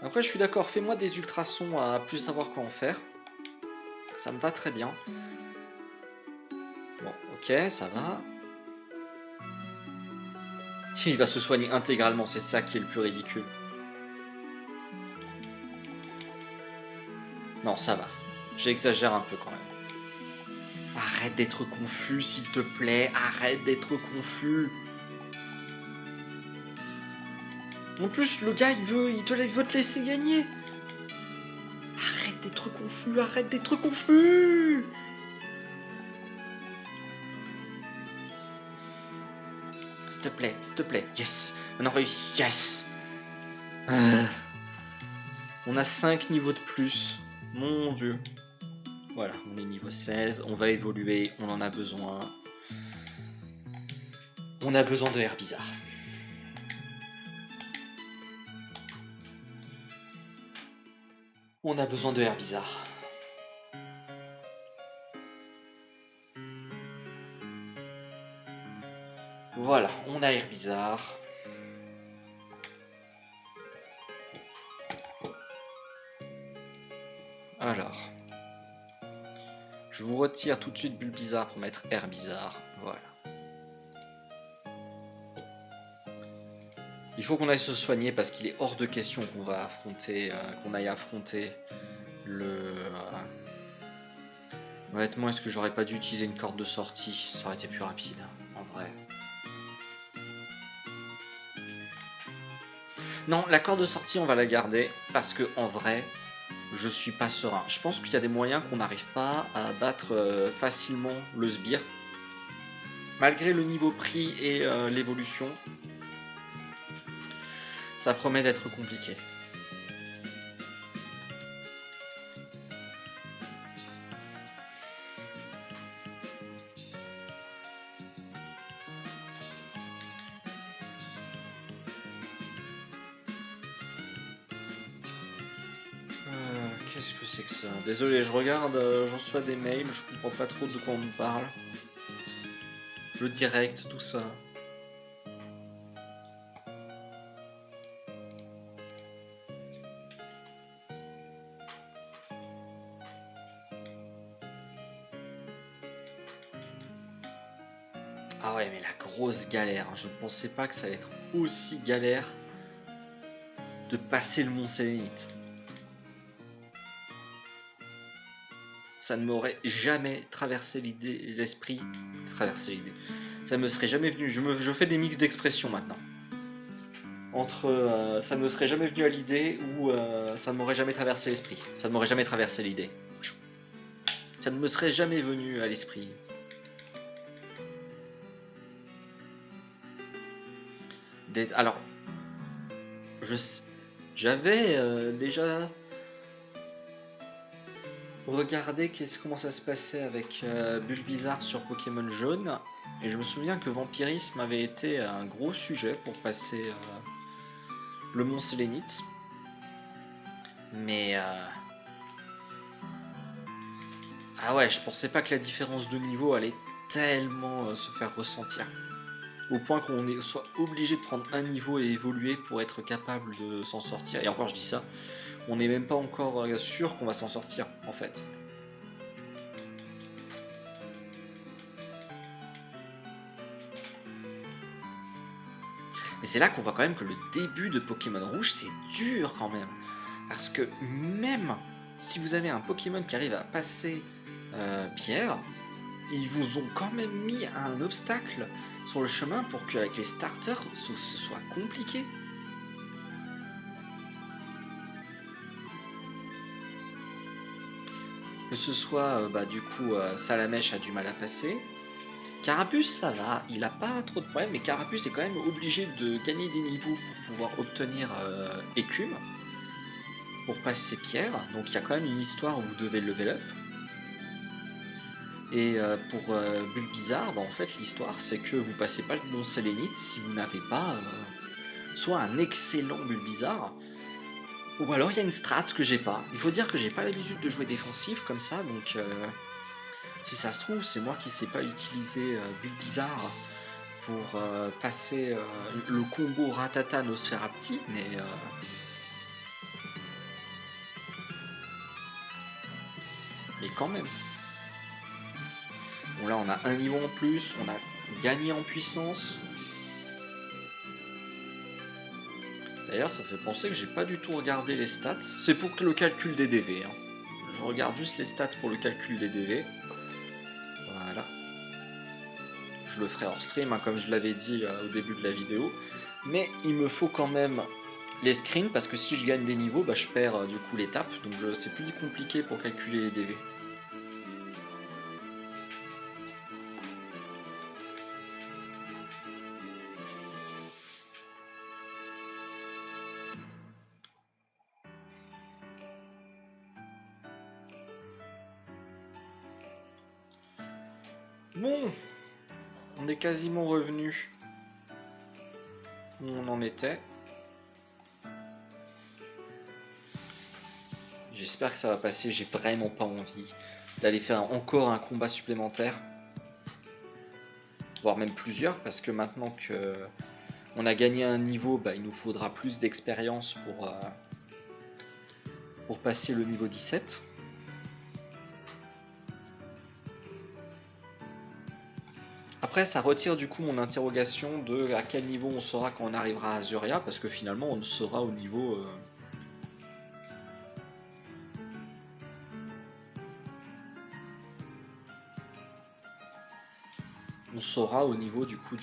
Après, je suis d'accord, fais-moi des ultrasons à plus savoir quoi en faire. Ça me va très bien. Bon, ok, ça va. Il va se soigner intégralement, c'est ça qui est le plus ridicule. Non, ça va. J'exagère un peu quand même. Arrête d'être confus, s'il te plaît. Arrête d'être confus. En plus, le gars, il veut te laisser gagner. Arrête d'être confus, arrête d'être confus. S'il te plaît. Yes. On a réussi, yes. On a 5 niveaux de plus. Mon dieu. Voilà, on est niveau 16. On va évoluer, on en a besoin. On a besoin de Herbizarre. On a besoin de Herbizarre. Voilà, on a Herbizarre. Alors, je vous retire tout de suite Bulbizarre pour mettre Herbizarre. Voilà. Il faut qu'on aille se soigner parce qu'il est hors de question qu'on va affronter, qu'on aille affronter le. Honnêtement, est-ce que j'aurais pas dû utiliser une corde de sortie? Ça aurait été plus rapide, en vrai. Non, la corde de sortie, on va la garder parce que en vrai, je suis pas serein. Je pense qu'il y a des moyens qu'on n'arrive pas à battre facilement le sbire. Malgré le niveau prix et l'évolution, ça promet d'être compliqué. Qu'est-ce que c'est que ça? Désolé, je regarde, j'en reçois des mails, je comprends pas trop de quoi on me parle. Le direct, tout ça. Ah ouais, mais la grosse galère. Je ne pensais pas que ça allait être aussi galère de passer le Mont Sélénite. Ça ne m'aurait jamais traversé l'esprit. Ça ne me serait jamais venu. Je fais des mix d'expressions maintenant. Entre ça ne me serait jamais venu à l'idée ou ça ne m'aurait jamais traversé l'esprit. Ça ne m'aurait jamais traversé l'idée. Ça ne me serait jamais venu à l'esprit. Alors, j'avais déjà regardé comment ça se passait avec Bulbizarre sur Pokémon Jaune, et je me souviens que Vampirisme avait été un gros sujet pour passer le Mont Sélénite. Mais ah ouais, je pensais pas que la différence de niveau allait tellement se faire ressentir. Au point qu'on soit obligé de prendre un niveau et évoluer pour être capable de s'en sortir. Et encore, je dis ça, on n'est même pas encore sûr qu'on va s'en sortir, en fait. Mais c'est là qu'on voit quand même que le début de Pokémon Rouge, c'est dur quand même. Parce que même si vous avez un Pokémon qui arrive à passer Pierre, ils vous ont quand même mis un obstacle sur le chemin pour qu'avec les starters, ce soit compliqué. Que ce soit, du coup, Salamèche a du mal à passer. Carapuce, ça va, il a pas trop de problèmes, mais Carapuce est quand même obligé de gagner des niveaux pour pouvoir obtenir Écume, pour passer Pierre. Donc il y a quand même une histoire où vous devez level up. Et pour Bulbizarre, en fait, l'histoire, c'est que vous passez pas le Mont Sélénite si vous n'avez pas soit un excellent Bulbizarre, ou alors il y a une strat que j'ai pas. Il faut dire que j'ai pas l'habitude de jouer défensif comme ça, donc si ça se trouve, c'est moi qui sais pas utiliser Bulbizarre pour passer le combo Ratata Nosferapti, mais quand même. Bon, là, on a un niveau en plus, on a gagné en puissance. D'ailleurs, ça fait penser que j'ai pas du tout regardé les stats. C'est pour le calcul des DV. Hein. Je regarde juste les stats pour le calcul des DV. Voilà. Je le ferai hors stream, hein, comme je l'avais dit au début de la vidéo. Mais il me faut quand même les screens, parce que si je gagne des niveaux, je perds du coup l'étape. Donc c'est plus compliqué pour calculer les DV. Bon, on est quasiment revenu où on en était. J'espère que ça va passer, j'ai vraiment pas envie d'aller faire encore un combat supplémentaire. Voire même plusieurs, parce que maintenant que on a gagné un niveau, il nous faudra plus d'expérience pour passer le niveau 17. Après, ça retire du coup mon interrogation de à quel niveau on sera quand on arrivera à Azuria, parce que finalement on sera au niveau... On saura au niveau du coup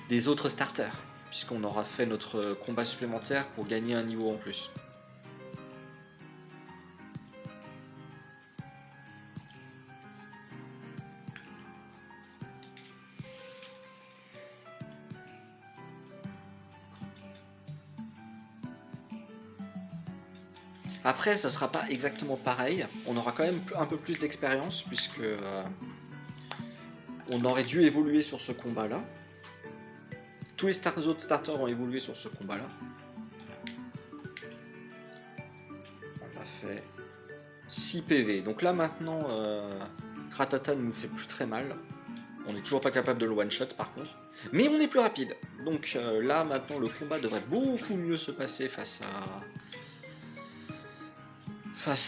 des autres starters, puisqu'on aura fait notre combat supplémentaire pour gagner un niveau en plus. Après, ça sera pas exactement pareil. On aura quand même un peu plus d'expérience, puisque on aurait dû évoluer sur ce combat-là. Tous les autres starters ont évolué sur ce combat-là. On a fait 6 PV. Donc là maintenant, Ratata ne nous fait plus très mal. On n'est toujours pas capable de le one-shot par contre. Mais on est plus rapide. Donc là maintenant, le combat devrait beaucoup mieux se passer face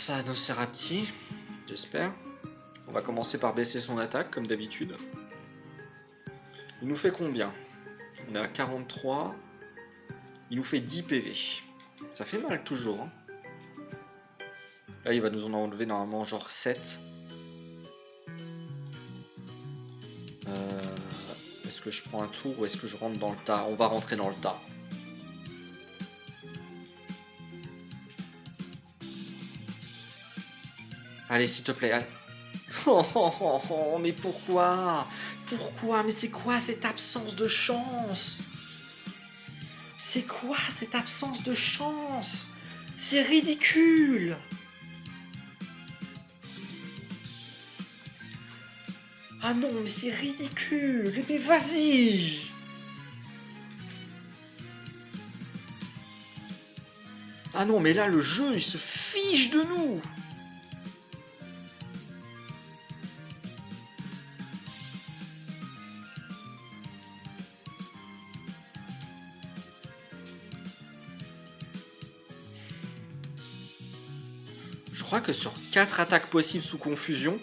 à Nosferapti, j'espère. On va commencer par baisser son attaque, comme d'habitude. Il nous fait combien? On est à 43. Il nous fait 10 PV. Ça fait mal toujours. Hein. Là, il va nous en enlever normalement genre 7. Est-ce que je prends un tour ou est-ce que je rentre dans le tas? On va rentrer dans le tas. Allez, s'il te plaît. Allez. Oh, mais pourquoi? Pourquoi? Mais c'est quoi cette absence de chance? C'est quoi cette absence de chance? C'est ridicule! Ah non, mais c'est ridicule! Mais vas-y! Ah non, mais là, le jeu, il se fiche de nous! Je crois que sur 4 attaques possibles sous confusion,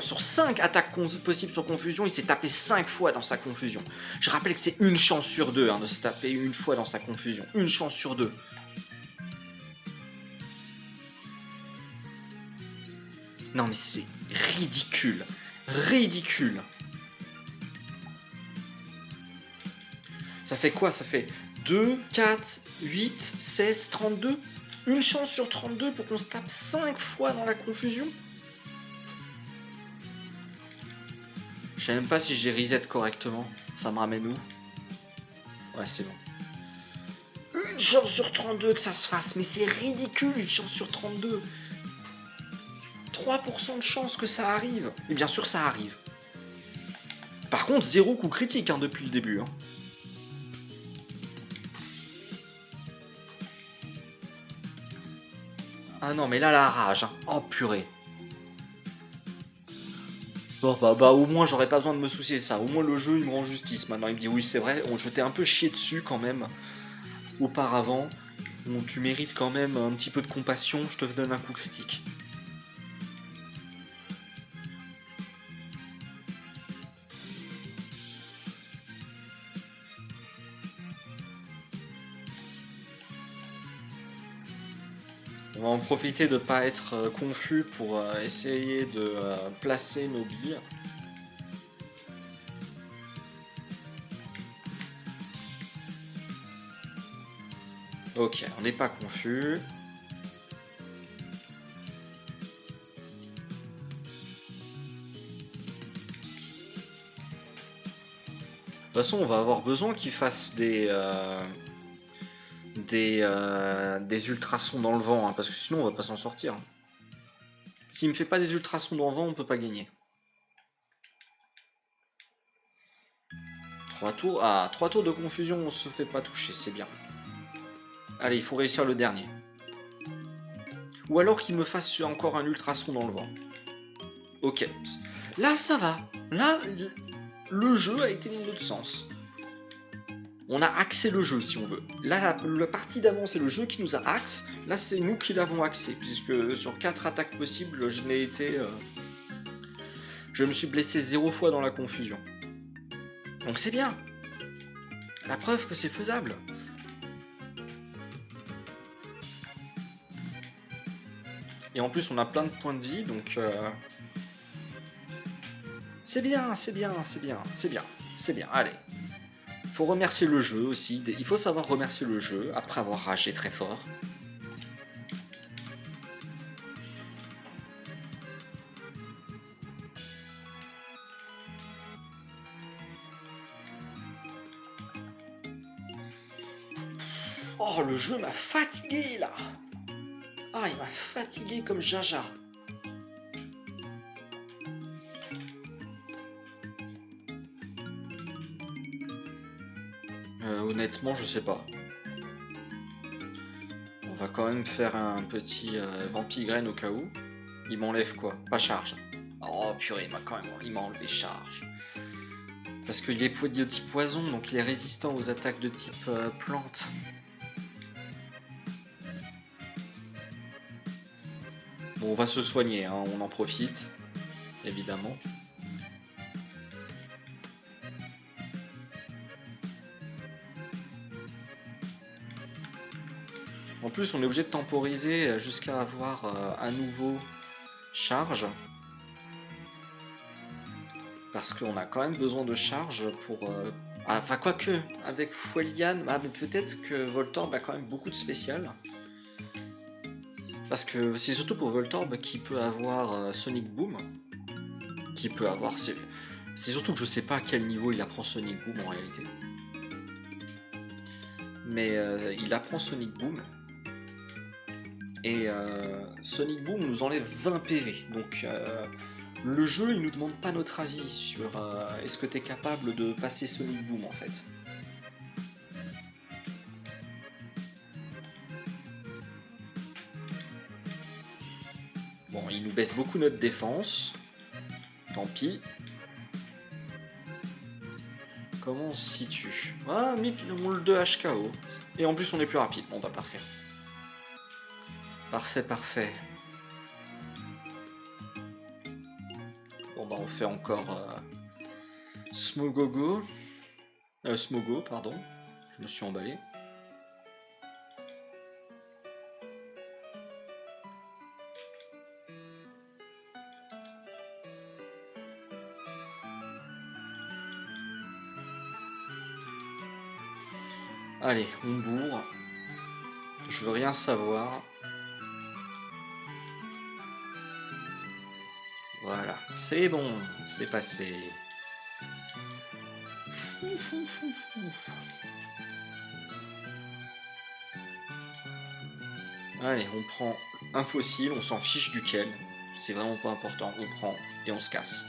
sur 5 attaques possibles sur confusion, il s'est tapé 5 fois dans sa confusion. Je rappelle que c'est une chance sur 2 de se taper une fois dans sa confusion. Une chance sur 2. Non mais c'est ridicule. Ridicule. Ça fait quoi? Ça fait 2, 4, 8, 16, 32. Une chance sur 32 pour qu'on se tape 5 fois dans la confusion. Je sais même pas si j'ai reset correctement. Ça me ramène où? Ouais, c'est bon. Une chance sur 32 que ça se fasse, mais c'est ridicule, une chance sur 32. 3% de chance que ça arrive. Et bien sûr, ça arrive. Par contre, 0 coup critique depuis le début. Hein. Ah non, mais là, la rage. Hein. Oh, purée. Bon, bah, au moins, j'aurais pas besoin de me soucier de ça. Au moins, le jeu, il me rend justice. Maintenant, il me dit, oui, c'est vrai, je t'ai un peu chié dessus quand même. Auparavant. Bon, tu mérites quand même un petit peu de compassion. Je te donne un coup critique. On va en profiter de ne pas être confus pour essayer de placer nos billes. Ok, on n'est pas confus. De toute façon, on va avoir besoin qu'il fasse des ultrasons dans le vent, hein, parce que sinon on va pas s'en sortir. S'il me fait pas des ultrasons dans le vent, on peut pas gagner. 3 tours. Ah, 3 tours de confusion, on se fait pas toucher, c'est bien. Allez, il faut réussir le dernier. Ou alors qu'il me fasse encore un ultrason dans le vent. Ok. Là, ça va. Là, le jeu a été dans notre sens. On a axé le jeu, si on veut. Là, la partie d'avant, c'est le jeu qui nous a axe. Là, c'est nous qui l'avons axé, puisque sur 4 attaques possibles, je n'ai été Je me suis blessé 0 fois dans la confusion. Donc c'est bien. La preuve que c'est faisable. Et en plus, on a plein de points de vie, donc... C'est bien, c'est bien, c'est bien, c'est bien, c'est bien, allez. Il faut remercier le jeu aussi, il faut savoir remercier le jeu après avoir ragé très fort. Oh, le jeu m'a fatigué là. Ah, il m'a fatigué comme jaja. Honnêtement, je sais pas. On va quand même faire un petit vampigraine au cas où. Il m'enlève quoi? Pas charge. Oh purée, il m'a enlevé charge. Parce qu'il est de type poison, donc il est résistant aux attaques de type plante. Bon, on va se soigner, hein, on en profite, évidemment. En plus, on est obligé de temporiser jusqu'à avoir à nouveau charge. Parce qu'on a quand même besoin de charge pour... Enfin, quoique, avec Fuelian, mais peut-être que Voltorb a quand même beaucoup de spécial. Parce que c'est surtout pour Voltorb qui peut avoir Sonic Boom. Qui peut avoir... C'est surtout que je sais pas à quel niveau il apprend Sonic Boom en réalité. Mais il apprend Sonic Boom. Et Sonic Boom nous enlève 20 PV. Donc le jeu il nous demande pas notre avis sur est-ce que tu es capable de passer Sonic Boom en fait. Bon, il nous baisse beaucoup notre défense. Tant pis. Comment on se situe? Ah, on le 2 HKO. Et en plus on est plus rapide. Bon bah parfait. Parfait, parfait. Bon bah on fait encore Smogogo. Smogo, pardon. Je me suis emballé. Allez, on bourre. Je veux rien savoir. Voilà, c'est bon, c'est passé. Allez, on prend un fossile, on s'en fiche duquel. C'est vraiment pas important, on prend et on se casse.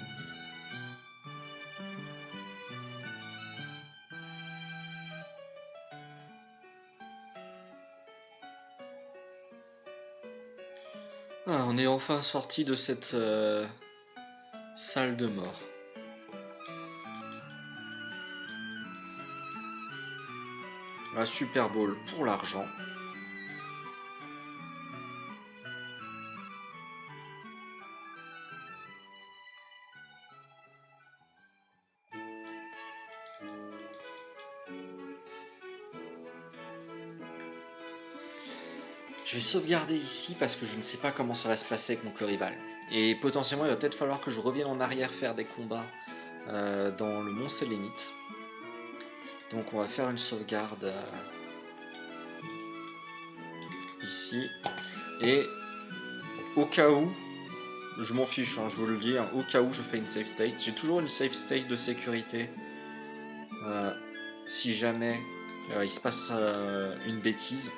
Ah, on est enfin sorti de cette salle de mort. La Super Bowl pour l'argent. Je vais sauvegarder ici parce que je ne sais pas comment ça va se passer contre le rival. Et potentiellement il va peut-être falloir que je revienne en arrière faire des combats dans le Mont Sélénite. Donc on va faire une sauvegarde ici. Et au cas où, je m'en fiche, hein, je vous le dis, hein, au cas où je fais une save state. J'ai toujours une save state de sécurité. Si jamais il se passe une bêtise.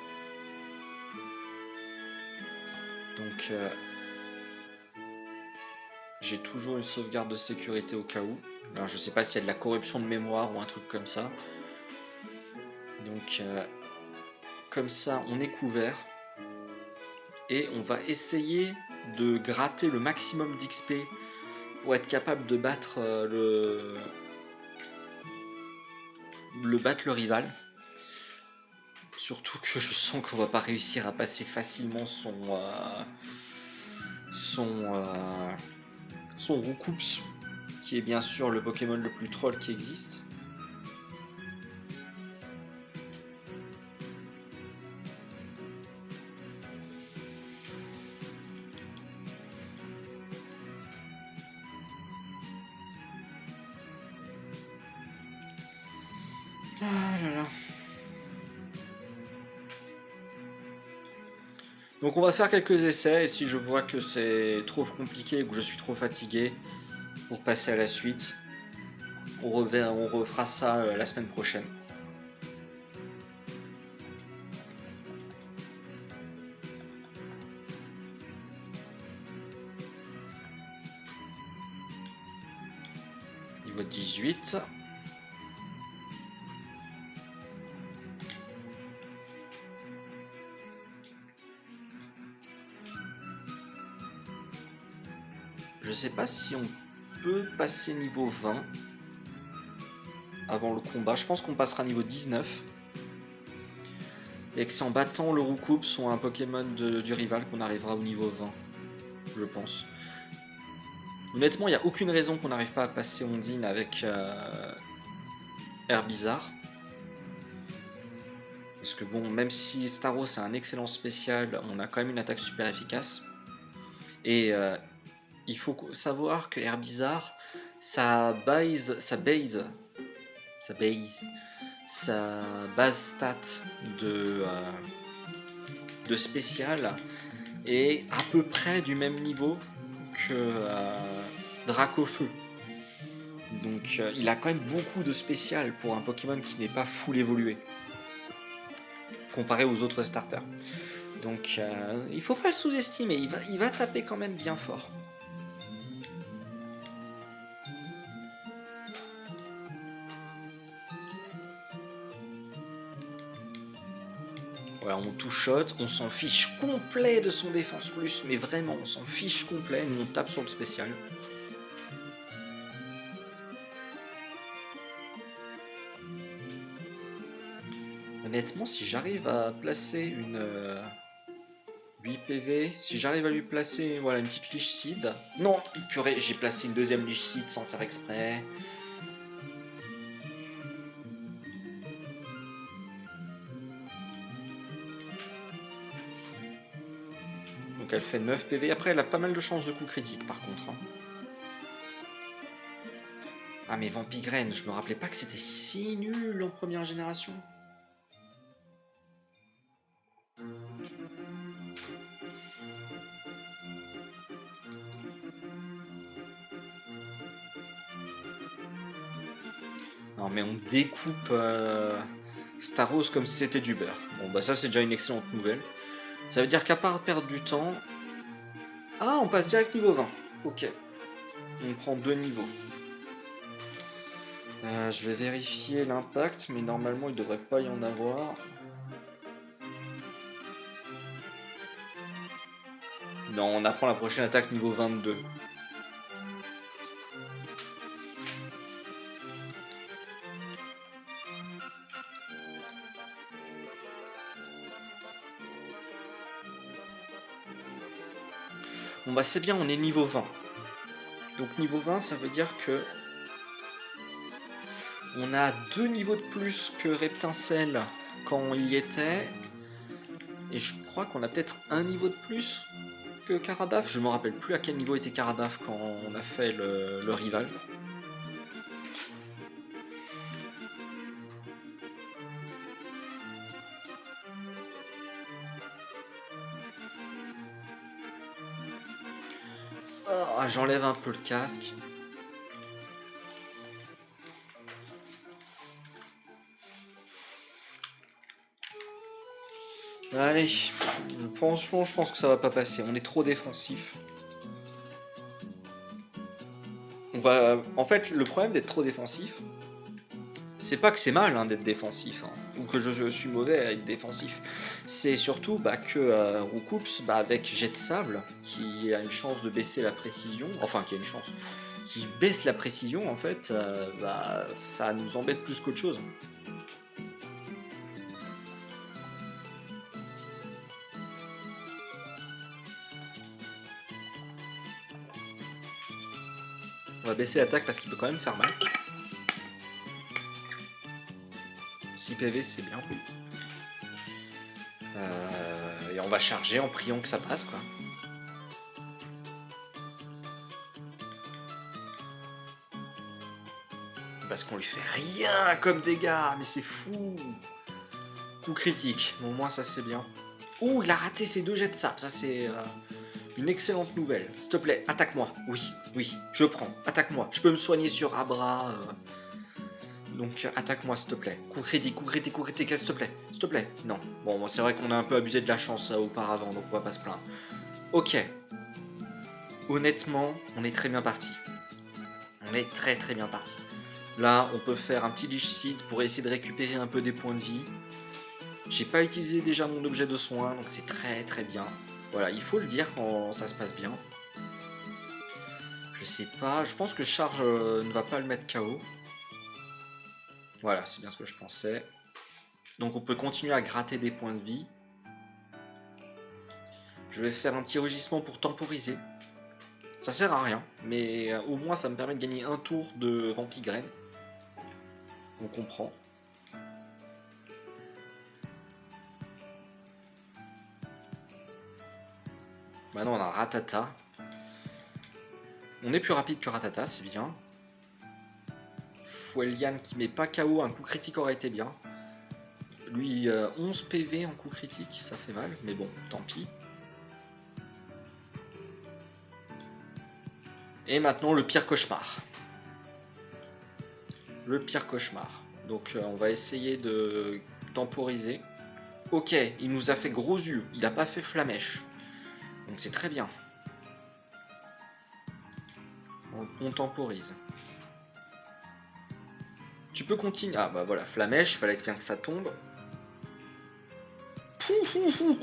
Donc j'ai toujours une sauvegarde de sécurité au cas où. Alors je sais pas s'il y a de la corruption de mémoire ou un truc comme ça. Donc comme ça on est couvert. Et on va essayer de gratter le maximum d'XP pour être capable de battre le rival. Surtout que je sens qu'on va pas réussir à passer facilement son Roucoups. qui est bien sûr le Pokémon le plus troll qui existe. Ah là là. Donc on va faire quelques essais et si je vois que c'est trop compliqué ou que je suis trop fatigué pour passer à la suite, on refera ça la semaine prochaine. Niveau 18. Je sais pas si on peut passer niveau 20 avant le combat. Je pense qu'on passera niveau 19. Et que c'est en battant le Roucoups ou un Pokémon du rival qu'on arrivera au niveau 20. Je pense. Honnêtement, il n'y a aucune raison qu'on n'arrive pas à passer Ondine avec Herbizarre. Parce que bon, même si Staros a un excellent spécial, on a quand même une attaque super efficace. Et il faut savoir que Herbizarre, sa base stat de spécial est à peu près du même niveau que Dracofeu. Donc il a quand même beaucoup de spécial pour un Pokémon qui n'est pas full évolué comparé aux autres starters. Donc il faut pas le sous-estimer, il va taper quand même bien fort. Voilà, on two-shot, on s'en fiche complet de son défense plus, mais vraiment, on s'en fiche complet, nous on tape sur le spécial. Honnêtement, si j'arrive à placer une 8 PV, si j'arrive à lui placer voilà, une petite Lich Seed... Non, purée, j'ai placé une deuxième Lich Seed sans faire exprès. Donc elle fait 9 PV. Après, elle a pas mal de chances de coup critique par contre. Hein. Ah mais Vampigraine, je me rappelais pas que c'était si nul en première génération. Non mais on découpe Staros comme si c'était du beurre. Bon bah ça c'est déjà une excellente nouvelle. Ça veut dire qu'à part perdre du temps... Ah, on passe direct niveau 20. Ok. On prend 2 niveaux. Je vais vérifier l'impact, mais normalement il devrait pas y en avoir. Non, on apprend la prochaine attaque niveau 22. Bon bah c'est bien, on est niveau 20. Donc niveau 20, ça veut dire que on a 2 niveaux de plus que Reptincelle quand on y était. Et je crois qu'on a peut-être un niveau de plus que Carabaf. Je me rappelle plus à quel niveau était Carabaf quand on a fait le rival. Oh, j'enlève un peu le casque. Allez, franchement, je pense que ça va pas passer. On est trop défensif. En fait, le problème d'être trop défensif, c'est pas que c'est mal hein, d'être défensif, hein, ou que je suis mauvais à être défensif. C'est surtout que Roucoups, avec Jet de Sable, qui a une chance de baisser la précision, enfin qui a une chance, qui baisse la précision en fait, ça nous embête plus qu'autre chose. On va baisser l'attaque parce qu'il peut quand même faire mal. 6 PV, c'est bien. Et on va charger en priant que ça passe, quoi. Parce qu'on lui fait rien comme dégâts, mais c'est fou. Coup critique, bon, au moins ça c'est bien. Ouh, il a raté ses 2 jets de sable, ça c'est une excellente nouvelle. S'il te plaît, attaque-moi. Oui, oui, je prends, attaque-moi. Je peux me soigner sur Abra. Donc attaque-moi s'il te plaît. Coup critique, s'il te plaît. S'il te plaît. Non. Bon, c'est vrai qu'on a un peu abusé de la chance auparavant, donc on va pas se plaindre. Ok. Honnêtement, on est très bien parti. On est très très bien parti. Là, on peut faire un petit Lich Seed pour essayer de récupérer un peu des points de vie. J'ai pas utilisé déjà mon objet de soin, donc c'est très très bien. Voilà, il faut le dire quand ça se passe bien. Je sais pas, je pense que charge ne va pas le mettre KO. Voilà, c'est bien ce que je pensais. Donc on peut continuer à gratter des points de vie. Je vais faire un petit rugissement pour temporiser. Ça sert à rien, mais au moins ça me permet de gagner un tour de Vampigraine. On comprend. Maintenant on a Ratata. On est plus rapide que Ratata, c'est bien. Fuelian qui met pas KO, un coup critique aurait été bien. Lui, 11 PV en coup critique, ça fait mal, mais bon, tant pis. Et maintenant le pire cauchemar. Le pire cauchemar. Donc on va essayer de temporiser. Ok, il nous a fait gros yeux, il a pas fait flamèche. Donc c'est très bien. On temporise. Tu peux continuer. Ah bah voilà, flamèche, il fallait bien que ça tombe.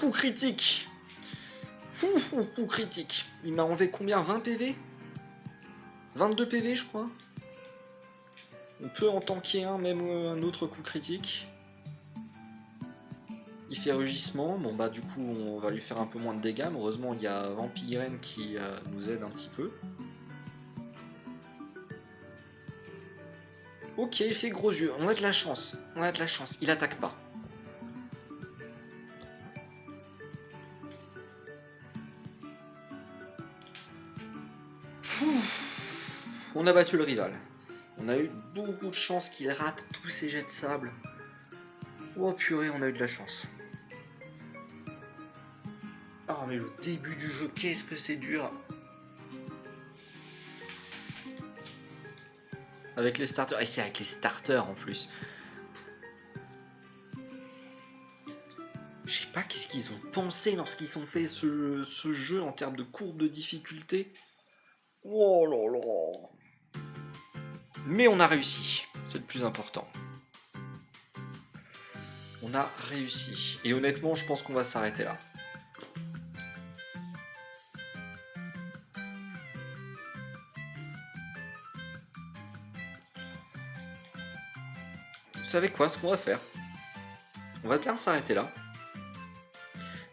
Coup critique. Coup critique. Il m'a enlevé combien? 20 PV? 22 PV je crois. On peut en tanker un, même un autre coup critique. Il fait rugissement, bon bah du coup on va lui faire un peu moins de dégâts, mais heureusement il y a Vampigraine qui nous aide un petit peu. Ok, il fait gros yeux, on a de la chance, il attaque pas. On a battu le rival. On a eu beaucoup de chance qu'il rate tous ses jets de sable. Oh purée, on a eu de la chance. Oh mais le début du jeu, qu'est-ce que c'est dur. Avec les starters, et c'est avec les starters en plus. Je sais pas qu'est-ce qu'ils ont pensé lorsqu'ils ont fait ce jeu en termes de courbe de difficulté. Oh là là. Mais on a réussi, c'est le plus important. On a réussi. Et honnêtement, je pense qu'on va s'arrêter là. Vous savez quoi, ce qu'on va faire? On va bien s'arrêter là.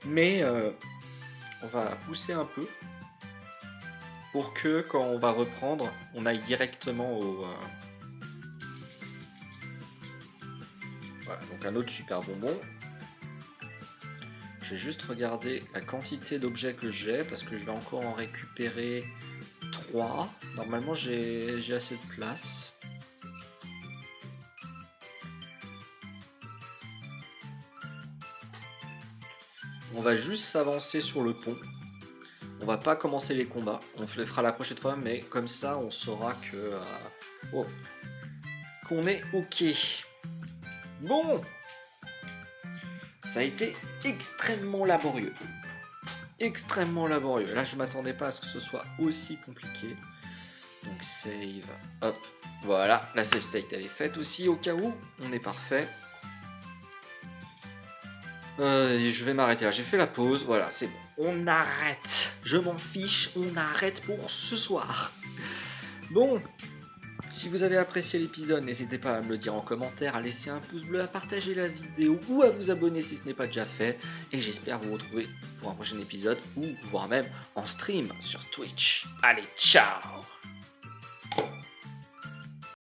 Mais on va pousser un peu pour que quand on va reprendre, on aille directement au... Voilà, donc un autre super bonbon. Je vais juste regarder la quantité d'objets que j'ai parce que je vais encore en récupérer 3. Normalement j'ai assez de place. On va juste s'avancer sur le pont. On va pas commencer les combats. On le fera la prochaine fois, mais comme ça on saura que qu'on est ok. Bon, ça a été extrêmement laborieux. Extrêmement laborieux. Là je m'attendais pas à ce que ce soit aussi compliqué. Donc save, hop, voilà, la save state elle est faite aussi au cas où. On est parfait. Je vais m'arrêter là, j'ai fait la pause, voilà, c'est bon. On arrête, je m'en fiche, on arrête pour ce soir. Bon, si vous avez apprécié l'épisode, n'hésitez pas à me le dire en commentaire, à laisser un pouce bleu, à partager la vidéo ou à vous abonner si ce n'est pas déjà fait. Et j'espère vous retrouver pour un prochain épisode ou voire même en stream sur Twitch. Allez, ciao!